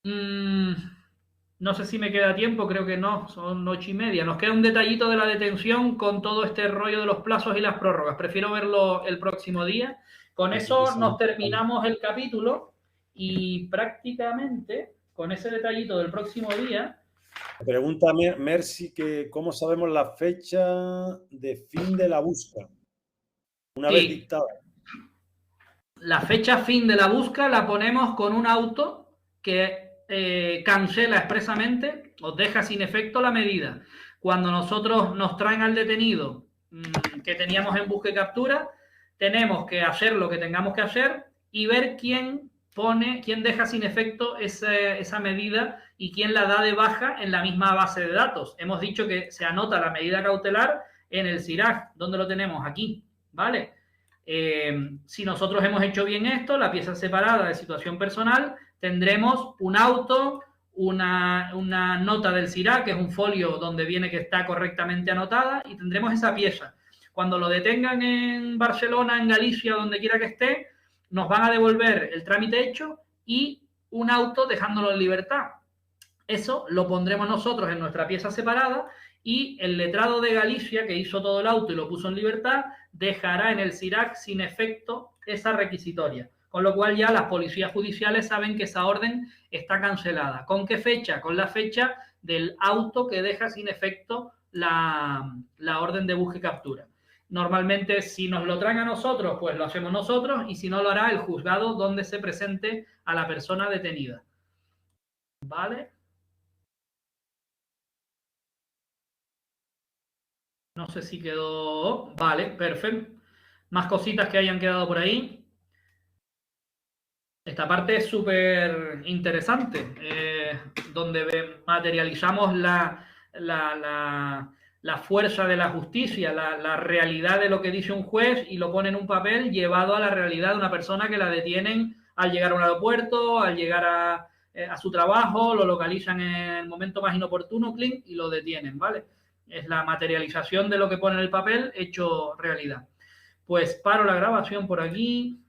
no sé si me queda tiempo, creo que no, son 8:30. Nos queda un detallito de la detención con todo este rollo de los plazos y las prórrogas. Prefiero verlo el próximo día. Con eso nos terminamos el capítulo y prácticamente con ese detallito del próximo día. Pregunta Mercy que cómo sabemos la fecha de fin de la búsqueda una vez dictada. La fecha fin de la búsqueda la ponemos con un auto que cancela expresamente o deja sin efecto la medida. Cuando nosotros nos traen al detenido que teníamos en búsqueda y captura, tenemos que hacer lo que tengamos que hacer y ver quién deja sin efecto esa medida y quién la da de baja en la misma base de datos. Hemos dicho que se anota la medida cautelar en el SIRAJ. ¿Dónde lo tenemos? Aquí, ¿vale? Si nosotros hemos hecho bien esto, la pieza separada de situación personal, tendremos un auto, una nota del SIRAJ, que es un folio donde viene que está correctamente anotada, y tendremos esa pieza. Cuando lo detengan en Barcelona, en Galicia, donde quiera que esté, nos van a devolver el trámite hecho y un auto dejándolo en libertad. Eso lo pondremos nosotros en nuestra pieza separada y el letrado de Galicia, que hizo todo el auto y lo puso en libertad, dejará en el SIRAJ sin efecto esa requisitoria. Con lo cual ya las policías judiciales saben que esa orden está cancelada. ¿Con qué fecha? Con la fecha del auto que deja sin efecto la orden de búsqueda y captura. Normalmente, si nos lo traen a nosotros, pues lo hacemos nosotros, y si no, lo hará el juzgado donde se presente a la persona detenida. ¿Vale? No sé si quedó... Vale, perfecto. Más cositas que hayan quedado por ahí. Esta parte es súper interesante, donde materializamos la fuerza de la justicia, la realidad de lo que dice un juez y lo pone en un papel llevado a la realidad de una persona que la detienen al llegar a un aeropuerto, al llegar a su trabajo, lo localizan en el momento más inoportuno, clink, y lo detienen, ¿vale? Es la materialización de lo que pone en el papel hecho realidad. Pues paro la grabación por aquí.